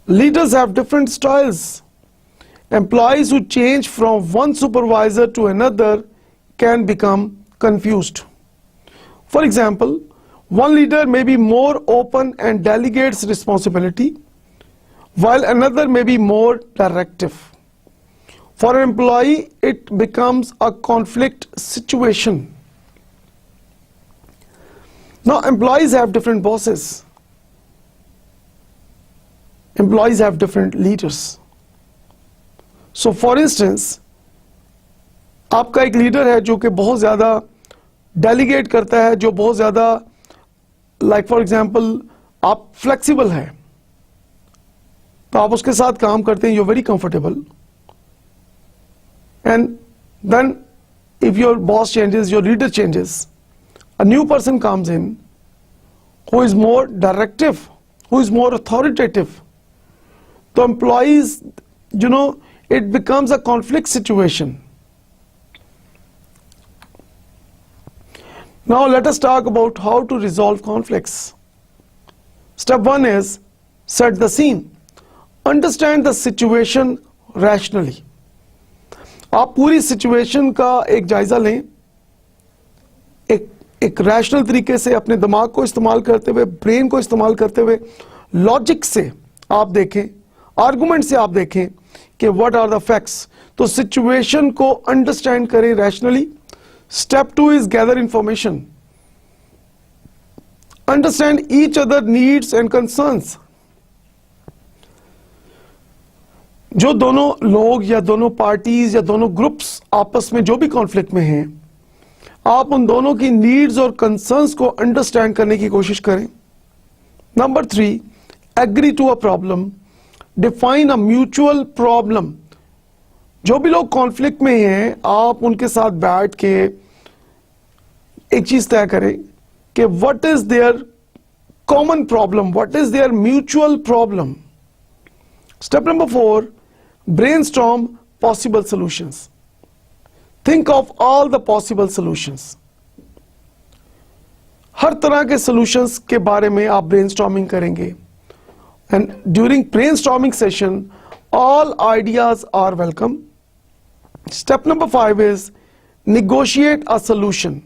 Leaders have different styles. Employees who change from one supervisor to another can become confused. For example, one leader may be more open and delegates responsibility, while another may be more directive. For an employee, it becomes a conflict situation. Now, employees have different bosses. Employees have different leaders. So for instance, आपका एक leader है जो कि बहुत ज़्यादा delegate करता है, जो बहुत ज़्यादा लाइक फॉर एग्जांपल आप फ्लेक्सिबल हैं तो आप उसके साथ काम करते हैं, you very comfortable. And then if your boss changes, your leader changes, a new person comes in who is more directive, who is more authoritative. The employees, it becomes a conflict situation. Now let us talk about how to resolve conflicts. Step 1 is set the scene. Understand the situation rationally. आप पूरी situation का एक जायजा लें, एक rational तरीके से अपने दिमाग को इस्तेमाल करते हुए, ब्रेन को इस्तेमाल करते हुए, लॉजिक से आप देखें, आर्गुमेंट से आप देखें कि व्हाट आर द फैक्ट्स. तो सिचुएशन को अंडरस्टैंड करें rationally. Step 2 is gather information. Understand each other needs and concerns. जो दोनों लोग या दोनों पार्टीज या दोनों ग्रुप्स आपस में जो भी कॉन्फ्लिक्ट में हैं, आप उन दोनों की नीड्स और कंसर्न्स को अंडरस्टैंड करने की कोशिश करें. Number 3, agree to a problem. Define a mutual problem. जो भी लोग कॉन्फ्लिक्ट में हैं आप उनके साथ बैठ के एक चीज तय करें कि what is their common problem, what is their mutual problem. Step number 4, brainstorm possible solutions. Think of all the possible solutions. हर तरह के सॉल्यूशंस के बारे में आप ब्रेनस्टॉर्मिंग करेंगे. And during brainstorming session, all ideas are welcome. Step number 5 is negotiate a solution.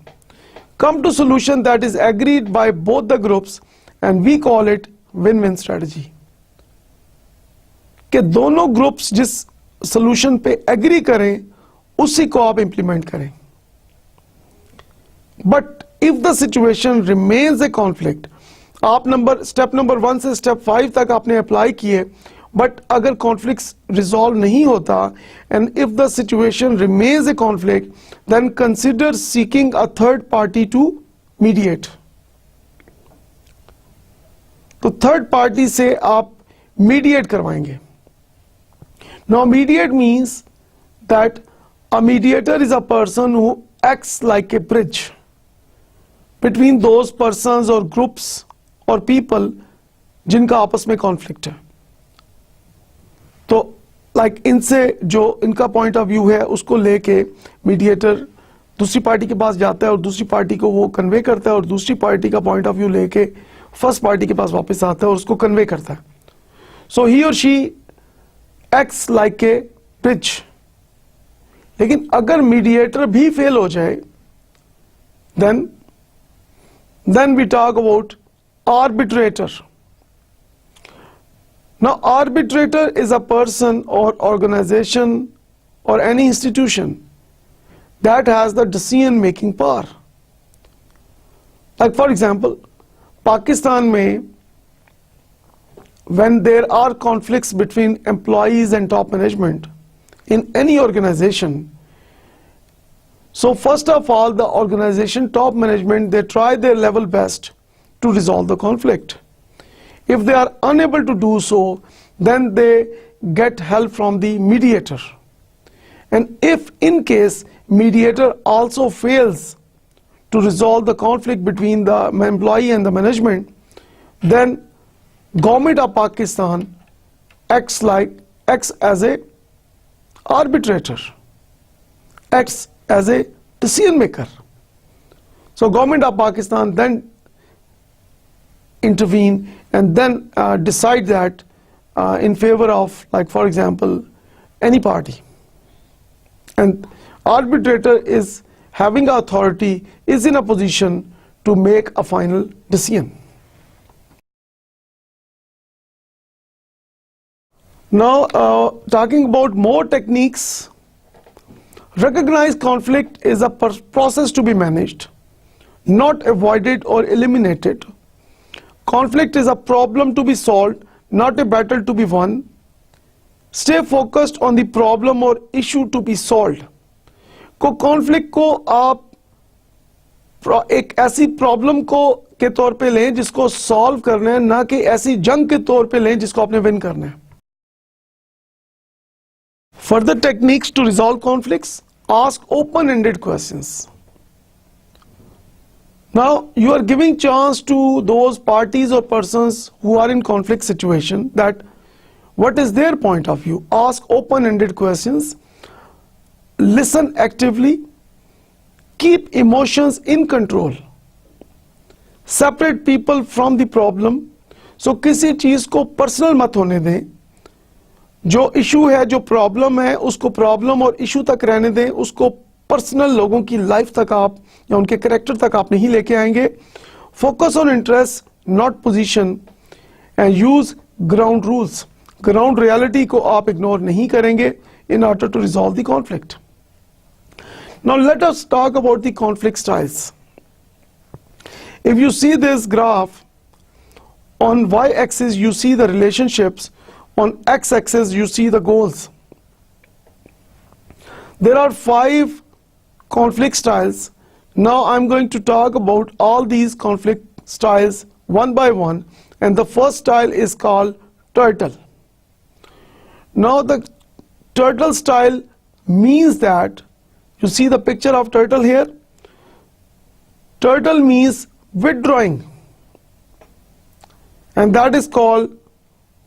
Come to solution that is agreed by both the groups and we call it win-win strategy. कि दोनों groups जिस solution पे agree करें उसी को आप implement करें. But if the situation remains a conflict, आप स्टेप नंबर 1 से स्टेप 5 तक आपने अप्लाई किए, बट अगर कॉन्फ्लिक्ट रिजॉल्व नहीं होता and if the situation remains a conflict, then consider seeking a third party to mediate. तो थर्ड पार्टी से आप मीडिएट करवाएंगे. Now mediate means that a mediator is a person who acts like a bridge between those persons or groups और people जिनका आपस में conflict है. तो लाइक इनसे जो इनका पॉइंट ऑफ व्यू है उसको लेके मीडिएटर दूसरी पार्टी के पास जाता है और दूसरी पार्टी को वो कन्वे करता है और दूसरी पार्टी का पॉइंट ऑफ व्यू लेके फर्स्ट पार्टी के पास वापस आता है और उसको कन्वे करता है. सो ही और she acts like a bridge. लेकिन अगर मीडिएटर भी फेल हो जाए then we talk about arbitrator. Now arbitrator is a person or organization or any institution that has the decision making power. Like for example, Pakistan mein, when there are conflicts between employees and top management in any organization, so first of all, the organization top management, they try their level best to resolve the conflict. If they are unable to do so, then they get help from the mediator. And if in case mediator also fails to resolve the conflict between the employee and the management, then government of Pakistan acts as a arbitrator, acts as a decision maker. So government of Pakistan then intervene and then decide that in favor of, like for example, any party. And arbitrator is having authority, is in a position to make a final decision. Now, talking about more techniques, recognize conflict is a process to be managed, not avoided or eliminated. Conflict is a problem to be solved, not a battle to be won. Stay focused on the problem or issue to be solved. Conflict को आप एक ऐसी problem को के तौर पे लें जिसको सॉल्व करना है, ना कि ऐसी जंग के तौर पे लें जिसको आपने विन करना है. Further techniques to resolve conflicts: ask open-ended questions. Now you are giving chance to those parties or persons who are in conflict situation that what is their point of view. Ask open-ended questions. Listen actively. Keep emotions in control. Separate people from the problem. So किसी चीज को personal मत होने दें. जो issue है, जो problem है, उसको प्रॉब्लम और इशू तक रहने दें. उसको पर्सनल लोगों की लाइफ तक आप या उनके कैरेक्टर तक आप नहीं लेके आएंगे. Focus on interest not position and use ground rules. Ground reality को आप इग्नोर नहीं करेंगे in order to resolve the conflict. Now let us talk about the conflict styles. If you see this graph, on y-axis you see the relationships, on x-axis you see the goals. There are 5 conflict styles. Now I'm going to talk about all these conflict styles one by one, and the first style is called turtle. Now the turtle style means that, you see the picture of turtle here? Turtle means withdrawing, and that is called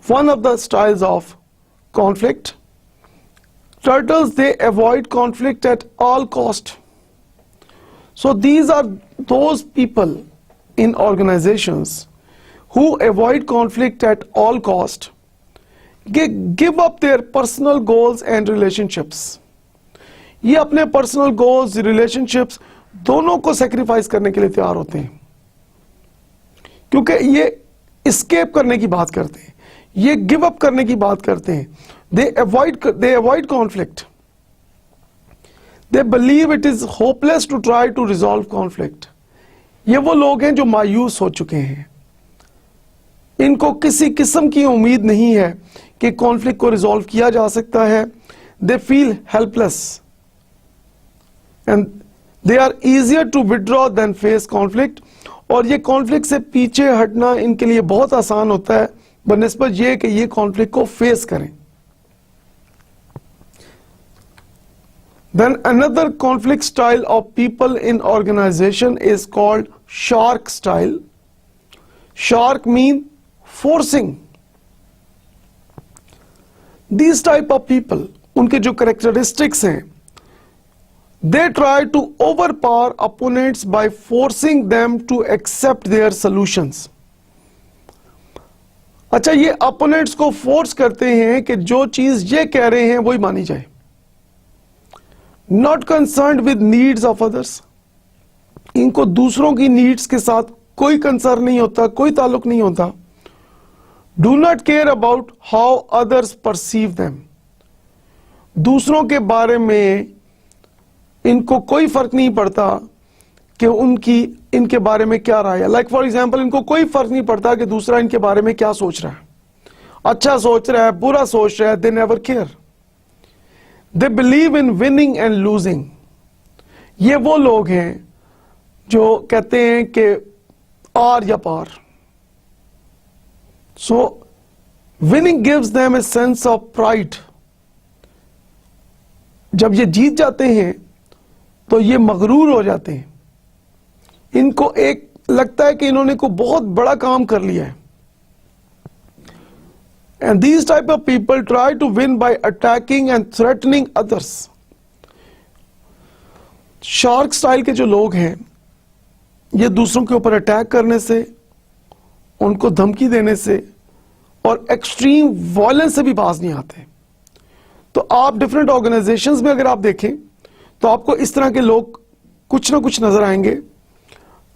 one of the styles of conflict. Turtles, they avoid conflict at all cost. So these are those people in organizations who avoid conflict at all cost, give up their personal goals and relationships. ये अपने personal goals, relationships दोनों को sacrifice करने के लिए तैयार होते हैं, क्योंकि ये एस्केप करने की बात करते हैं, ये गिव अप करने की बात करते हैं. They avoid conflict. They believe it is hopeless to try to resolve conflict. ये वो लोग हैं जो मायूस हो चुके हैं. इनको किसी किस्म की उम्मीद नहीं है कि कॉन्फ्लिक्ट को रिजॉल्व किया जा सकता है. They feel helpless. And they are easier to withdraw than face conflict. और ये कॉन्फ्लिक्ट से पीछे हटना इनके लिए बहुत आसान होता है बनिस्बत ये कि ये कॉन्फ्लिक्ट को फेस करें. Then another conflict style of people in organization is called shark style. Shark mean forcing. These type of people, उनके जो characteristics हैं, they try to overpower opponents by forcing them to accept their solutions. अच्छा, ये opponents को force करते हैं कि जो चीज ये कह रहे हैं वही मानी जाए. Not concerned with needs of others. इनको दूसरों की needs के साथ कोई concern नहीं होता, कोई ताल्लुक नहीं होता. Do not care about how others perceive them. दूसरों के बारे में इनको कोई फर्क नहीं पड़ता कि उनकी इनके बारे में क्या राय है। लाइक फॉर एग्जांपल, इनको कोई फर्क नहीं पड़ता कि दूसरा इनके बारे में क्या सोच रहा है, अच्छा सोच रहा है, बुरा सोच रहा है, they never care. They believe in winning and losing. ये वो लोग हैं जो कहते हैं कि आर या पार। So winning gives them a sense of pride. जब ये जीत जाते हैं तो ये मगरूर हो जाते हैं, इनको एक लगता है कि इन्होंने को बहुत बड़ा काम कर लिया है। And these type of people try to win by attacking and threatening others. Shark style के जो लोग हैं, ये दूसरों के ऊपर अटैक करने से, उनको धमकी देने से और एक्सट्रीम वायलेंस से भी बाज नहीं आते। तो आप डिफरेंट ऑर्गेनाइजेशंस में अगर आप देखें तो आपको इस तरह के लोग कुछ ना कुछ नजर आएंगे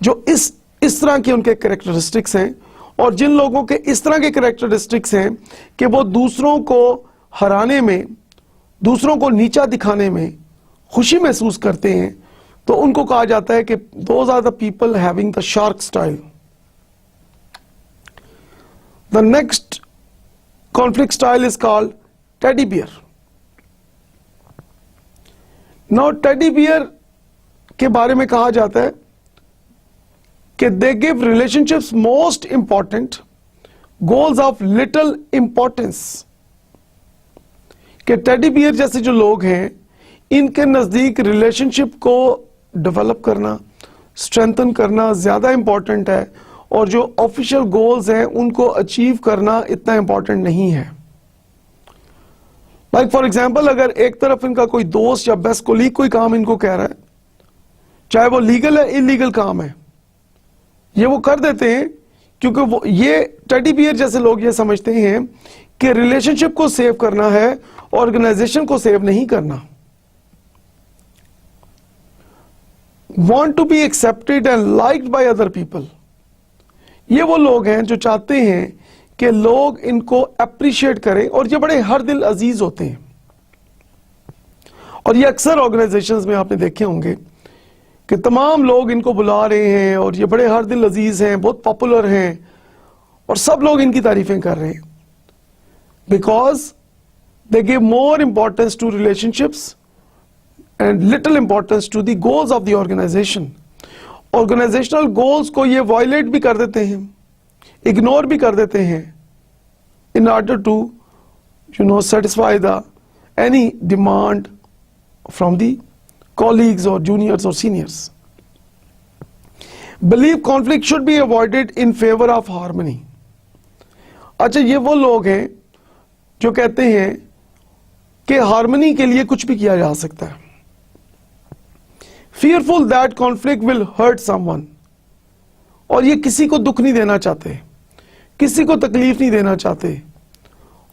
जो इस तरह के उनके कैरेक्टरिस्टिक्स हैं। और जिन लोगों के इस तरह के कैरेक्टरिस्टिक्स हैं कि वो दूसरों को हराने में, दूसरों को नीचा दिखाने में खुशी महसूस करते हैं, तो उनको कहा जाता है कि those are the people having the shark style. The next conflict style is called teddy bear. Now teddy bear के बारे में कहा जाता है कि they give relationships most important, goals of little importance. कि टेडी बियर जैसे जो लोग हैं, इनके नजदीक रिलेशनशिप को डेवलप करना, स्ट्रेंथन करना ज्यादा इंपॉर्टेंट है, और जो ऑफिशियल गोल्स हैं उनको अचीव करना इतना इंपॉर्टेंट नहीं है। लाइक फॉर एग्जाम्पल, अगर एक तरफ इनका कोई दोस्त या बेस्ट कोलीग कोई काम इनको कह रहा है, चाहे वो लीगल है इलीगल काम है, ये वो कर देते हैं, क्योंकि वो ये टेडी बियर जैसे लोग ये समझते हैं कि रिलेशनशिप को सेव करना है, ऑर्गेनाइजेशन को सेव नहीं करना। Want to be accepted and liked by other people. ये वो लोग हैं जो चाहते हैं कि लोग इनको अप्रिशिएट करें, और ये बड़े हर दिल अजीज होते हैं। और ये अक्सर ऑर्गेनाइजेशंस में आपने देखे होंगे कि तमाम लोग इनको बुला रहे हैं और ये बड़े हर दिल अजीज हैं, बहुत पॉपुलर हैं, और सब लोग इनकी तारीफें कर रहे हैं, because they give more importance to relationships and little importance to the goals of the organisation. Organisational goals को ये वायलेट भी कर देते हैं, इग्नोर भी कर देते हैं, in order to satisfy the any demand from the colleagues or juniors or seniors. Believe conflict should be avoided in favor of harmony. अच्छा, ये वो लोग हैं जो कहते हैं कि हार्मनी के लिए कुछ भी किया जा सकता है। Fearful that conflict will hurt someone. और ये किसी को दुख नहीं देना चाहते, किसी को तकलीफ नहीं देना चाहते,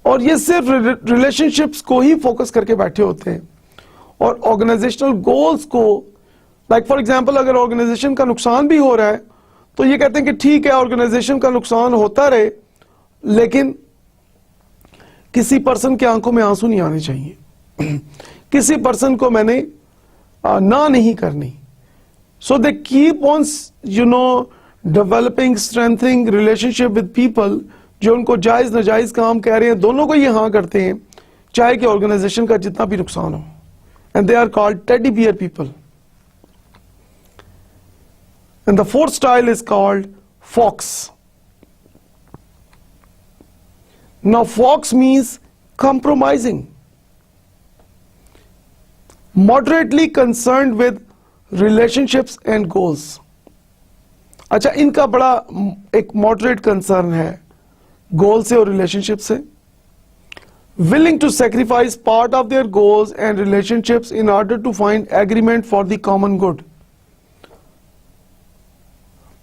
और ये सिर्फ रिलेशनशिप्स को ही फोकस करके बैठे होते हैं। और ऑर्गेनाइजेशनल गोल्स को, लाइक फॉर एग्जांपल, अगर ऑर्गेनाइजेशन का नुकसान भी हो रहा है तो ये कहते हैं कि ठीक है, ऑर्गेनाइजेशन का नुकसान होता रहे, लेकिन किसी पर्सन के आंखों में आंसू नहीं आने चाहिए, किसी पर्सन को मैंने ना नहीं करनी। So they keep on developing, strengthening relationship with people जो उनको जायज नाजायज काम कह रहे हैं, दोनों को ये हाँ करते हैं, चाहे कि ऑर्गेनाइजेशन का जितना भी नुकसान हो। And they are called teddy bear people. And the fourth style is called fox. Now fox means compromising, moderately concerned with relationships and goals. अच्छा, इनका बड़ा एक moderate concern है गोल से और रिलेशनशिप से। Willing to sacrifice part of their goals and relationships in order to find agreement for the common good.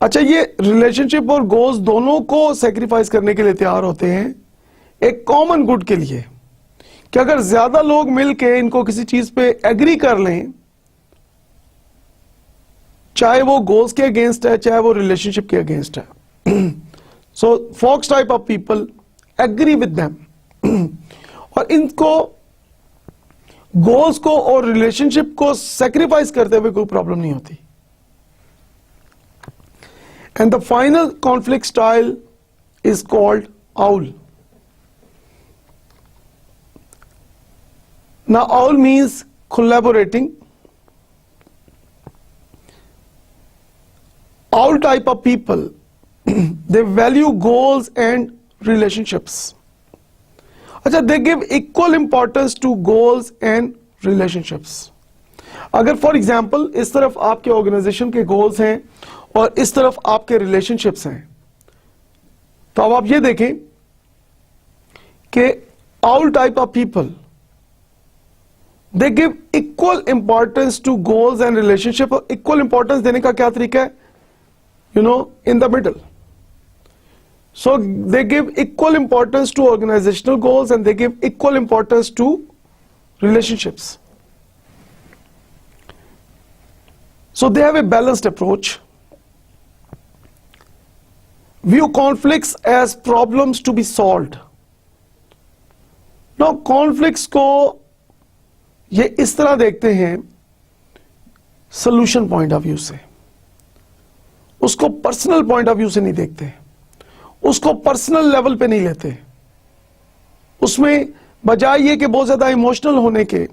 अच्छा, ये रिलेशनशिप और गोल्स दोनों को सेक्रीफाइस करने के लिए तैयार होते हैं एक कॉमन गुड के लिए, कि अगर ज्यादा लोग मिलके इनको किसी चीज पे एग्री कर लें, चाहे वो गोल्स के अगेंस्ट है, चाहे वो रिलेशनशिप के अगेंस्ट है। So fox type of people agree with them. और इनको गोल्स को और रिलेशनशिप को सेक्रीफाइस करते हुए कोई प्रॉब्लम नहीं होती. And the final conflict style is called owl. Now owl means collaborating. Owl type of people they value goals and relationships. अच्छा, they give equal importance to goals and relationships. अगर for example इस तरफ आपके organisation के goals हैं और इस तरफ आपके रिलेशनशिप्स हैं, तो अब आप ये देखें कि all type of people they give equal importance to goals and relationship. Equal importance देने का क्या तरीका है? In the middle. So they give equal importance to organizational goals and they give equal importance to relationships. So they have a balanced approach. View conflicts as problems to be solved. Now conflicts को ये इस तरह देखते हैं solution point of view से, उसको personal point of view से नहीं देखते, उसको पर्सनल लेवल पे नहीं लेते, उसमें बजाय ये कि बहुत ज्यादा इमोशनल होने के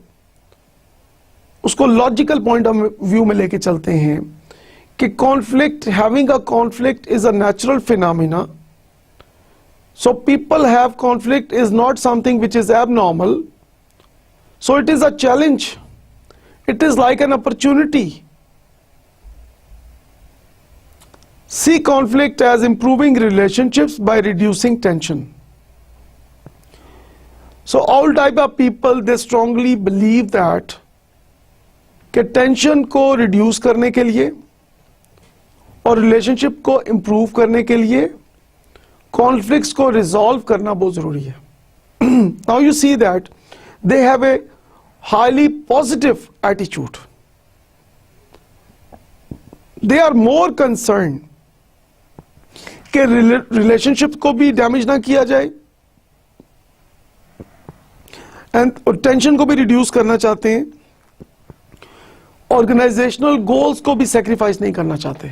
उसको लॉजिकल पॉइंट ऑफ व्यू में लेके चलते हैं कि conflict, having a conflict is a natural phenomena. So people have conflict is not something which is abnormal. So it is a challenge, it is like an opportunity. See conflict as improving relationships by reducing tension. So all type of people they strongly believe that कि tension को reduce करने के लिए और relationship को improve करने के लिए conflicts को resolve करना बहुत जरूरी है. Now you see that they have a highly positive attitude. They are more concerned कि रिलेशनशिप को भी डैमेज ना किया जाए एंड टेंशन को भी रिड्यूस करना चाहते हैं, ऑर्गेनाइजेशनल गोल्स को भी सेक्रीफाइस नहीं करना चाहते.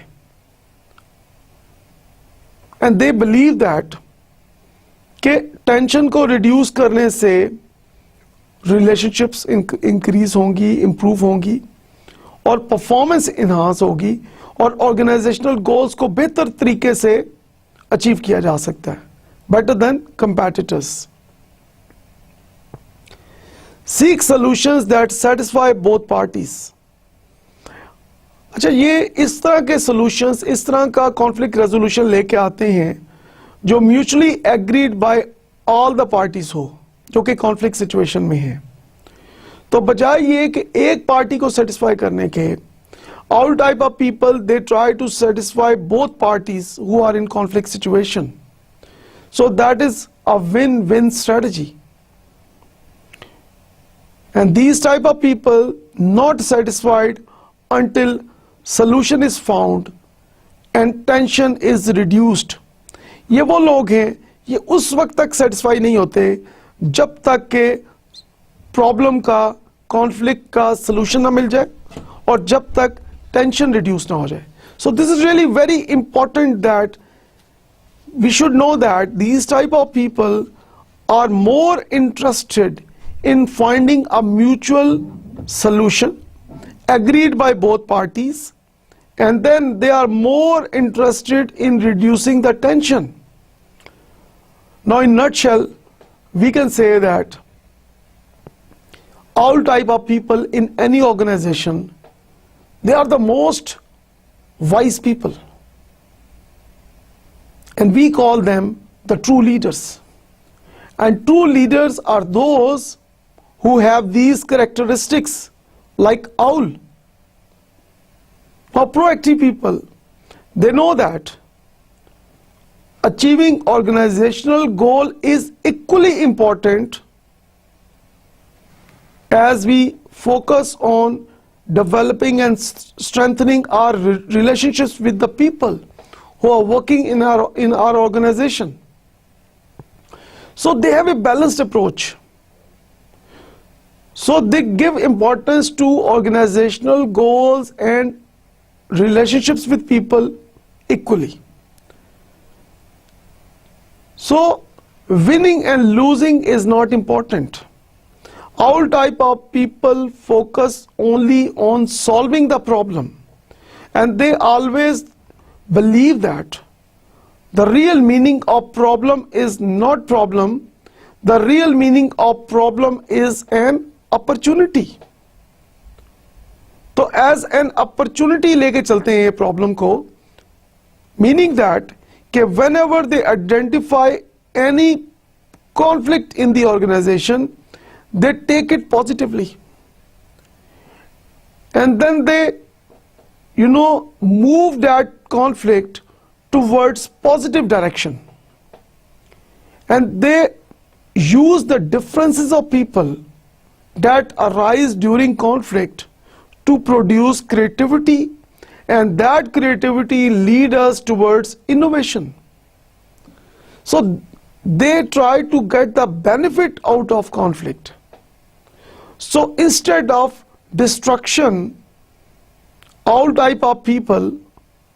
एंड दे बिलीव दैट कि टेंशन को रिड्यूस करने से रिलेशनशिप्स इंक्रीज होंगी, इंप्रूव होंगी और परफॉर्मेंस इनहांस होगी और ऑर्गेनाइजेशनल गोल्स को बेहतर तरीके से अचीव किया जा सकता है, better than competitors. Seek solutions that satisfy both parties. अच्छा, ये इस तरह के सॉल्यूशंस, इस तरह का कॉन्फ्लिक्ट रेजोल्यूशन लेके आते हैं जो mutually agreed by all the parties हो, जो कि कॉन्फ्लिक्ट सिचुएशन में है. तो बजाय ये कि एक पार्टी को सेटिस्फाई करने के, all type of people they try to satisfy both parties who are in conflict situation. So that is a win-win strategy. And these type of people not satisfied until solution is found and tension is reduced. ये वो लोग हैं, ये उस वक्त तक satisfy नहीं होते जब तक के प्रॉब्लम का, कॉन्फ्लिक्ट का सॉल्यूशन ना मिल जाए और जब तक टेंशन रिड्यूस ना हो जाए. So this is really very important that we should know that these type of people are more interested in finding a mutual solution agreed by both parties, and then they are more interested in reducing the tension. Now in nutshell we can say that all type of people in any organization, they are the most wise people, and we call them the true leaders. And true leaders are those who have these characteristics like owl. Now proactive people, they know that achieving organizational goal is equally important as we focus on developing and strengthening our relationships with the people who are working in our organization. So they have a balanced approach. So they give importance to organizational goals and relationships with people equally. So winning and losing is not important. All type of people focus only on solving the problem, and they always believe that the real meaning of problem is not problem. The real meaning of problem is an opportunity. तो as an opportunity लेके चलते हैं ये problem को, meaning that कि whenever they identify any conflict in the organization, they take it positively, and then they move that conflict towards positive direction, and they use the differences of people that arise during conflict to produce creativity, and that creativity lead us towards innovation. So they try to get the benefit out of conflict. So instead of destruction, all type of people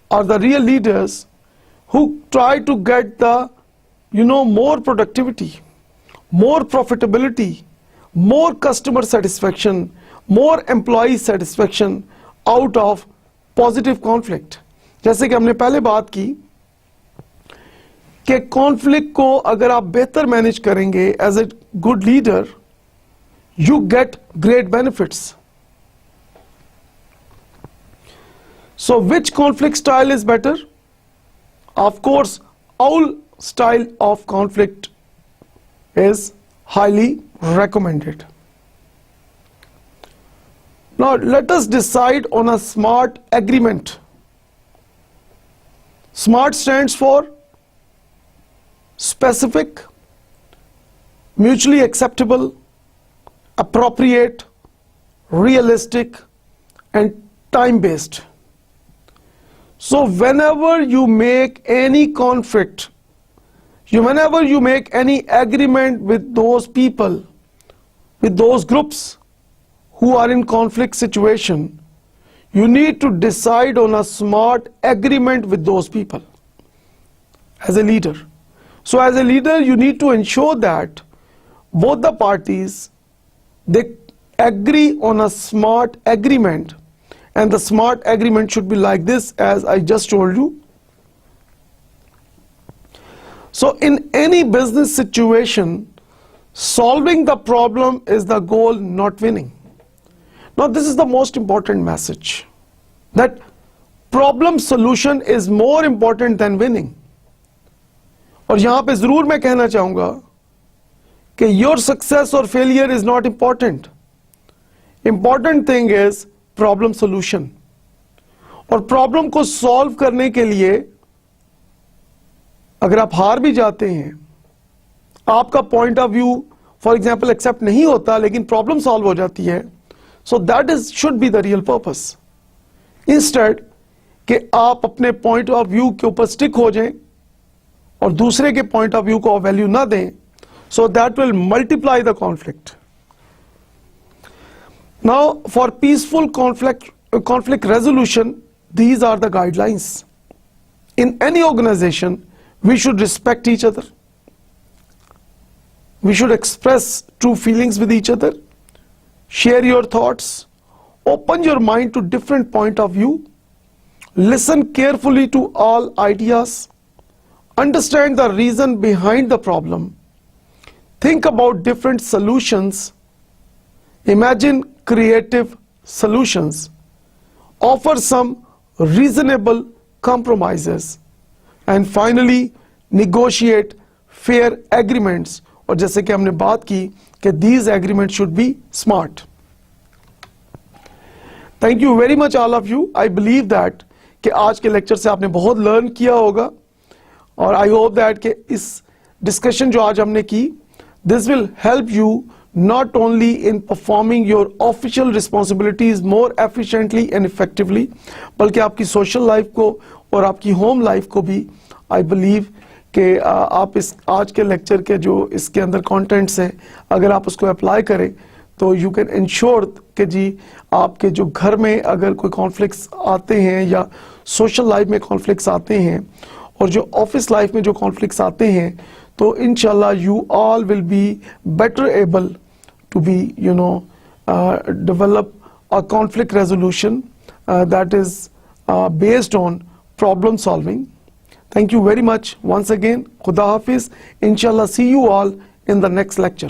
are the real leaders who try to get the more productivity, more profitability, more customer satisfaction, more employee satisfaction out of positive conflict. जैसे कि हमने पहले बात की कि conflict को अगर आप बेहतर मैनेज करेंगे as a good leader, you get great benefits. So which conflict style is better? Of course, all style of conflict is highly recommended. Now let us decide on a SMART agreement. SMART stands for specific, mutually acceptable, appropriate, realistic, and time-based. So whenever you make any conflict, whenever you make any agreement with those people, with those groups who are in conflict situation, you need to decide on a SMART agreement with those people as a leader. So as a leader, you need to ensure that both the parties, they agree on a SMART agreement, and the SMART agreement should be like this, as I just told you. So in any business situation, solving the problem is the goal, not winning. Now this is the most important message, that problem solution is more important than winning. और यहाँ पे जरूर मैं कहना चाहूँगा कि your success or failure is not important. Important thing is problem solution. और problem को solve करने के लिए अगर आप हार भी जाते हैं, आपका point of view for example accept नहीं होता, लेकिन problem solve हो जाती है, so that should be the real purpose. Instead कि आप अपने point of view के ऊपर stick हो जाएं और दूसरे के point of view को value ना दें, so that will multiply the conflict. Now for peaceful conflict resolution, these are the guidelines. In any organization, we should respect each other. We should express true feelings with each other. Share your thoughts. Open your mind to different point of view. Listen carefully to all ideas. Understand the reason behind the problem. Think about different solutions. Imagine creative solutions. Offer some reasonable compromises. And finally, negotiate fair agreements. और जैसे कि हमने बात की कि these agreements should be smart. Thank you very much all of you. I believe that कि आज के लेक्चर से आपने बहुत लर्न किया होगा, और I hope that कि इस डिस्कशन जो आज हमने की, this will help you not only in performing your official responsibilities more efficiently and effectively, बल्कि आपकी social life को और आपकी home life को भी I believe कि आप इस आज के लेक्चर के जो इसके अंदर कंटेंट्स हैं, अगर आप उसको अप्लाई करें तो यू कैन इंश्योर कि जी आपके जो घर में अगर कोई कॉन्फ्लिक्ट्स आते हैं या सोशल लाइफ में कॉन्फ्लिक्ट्स आते हैं और जो ऑफिस लाइफ में जो कॉन्फ्लिक्ट्स आते हैं, तो इंशाल्लाह you all will be better able to be develop a conflict resolution that is based on problem solving. Thank you very much once again. Khuda Hafiz. Inshallah, see you all in the next lecture.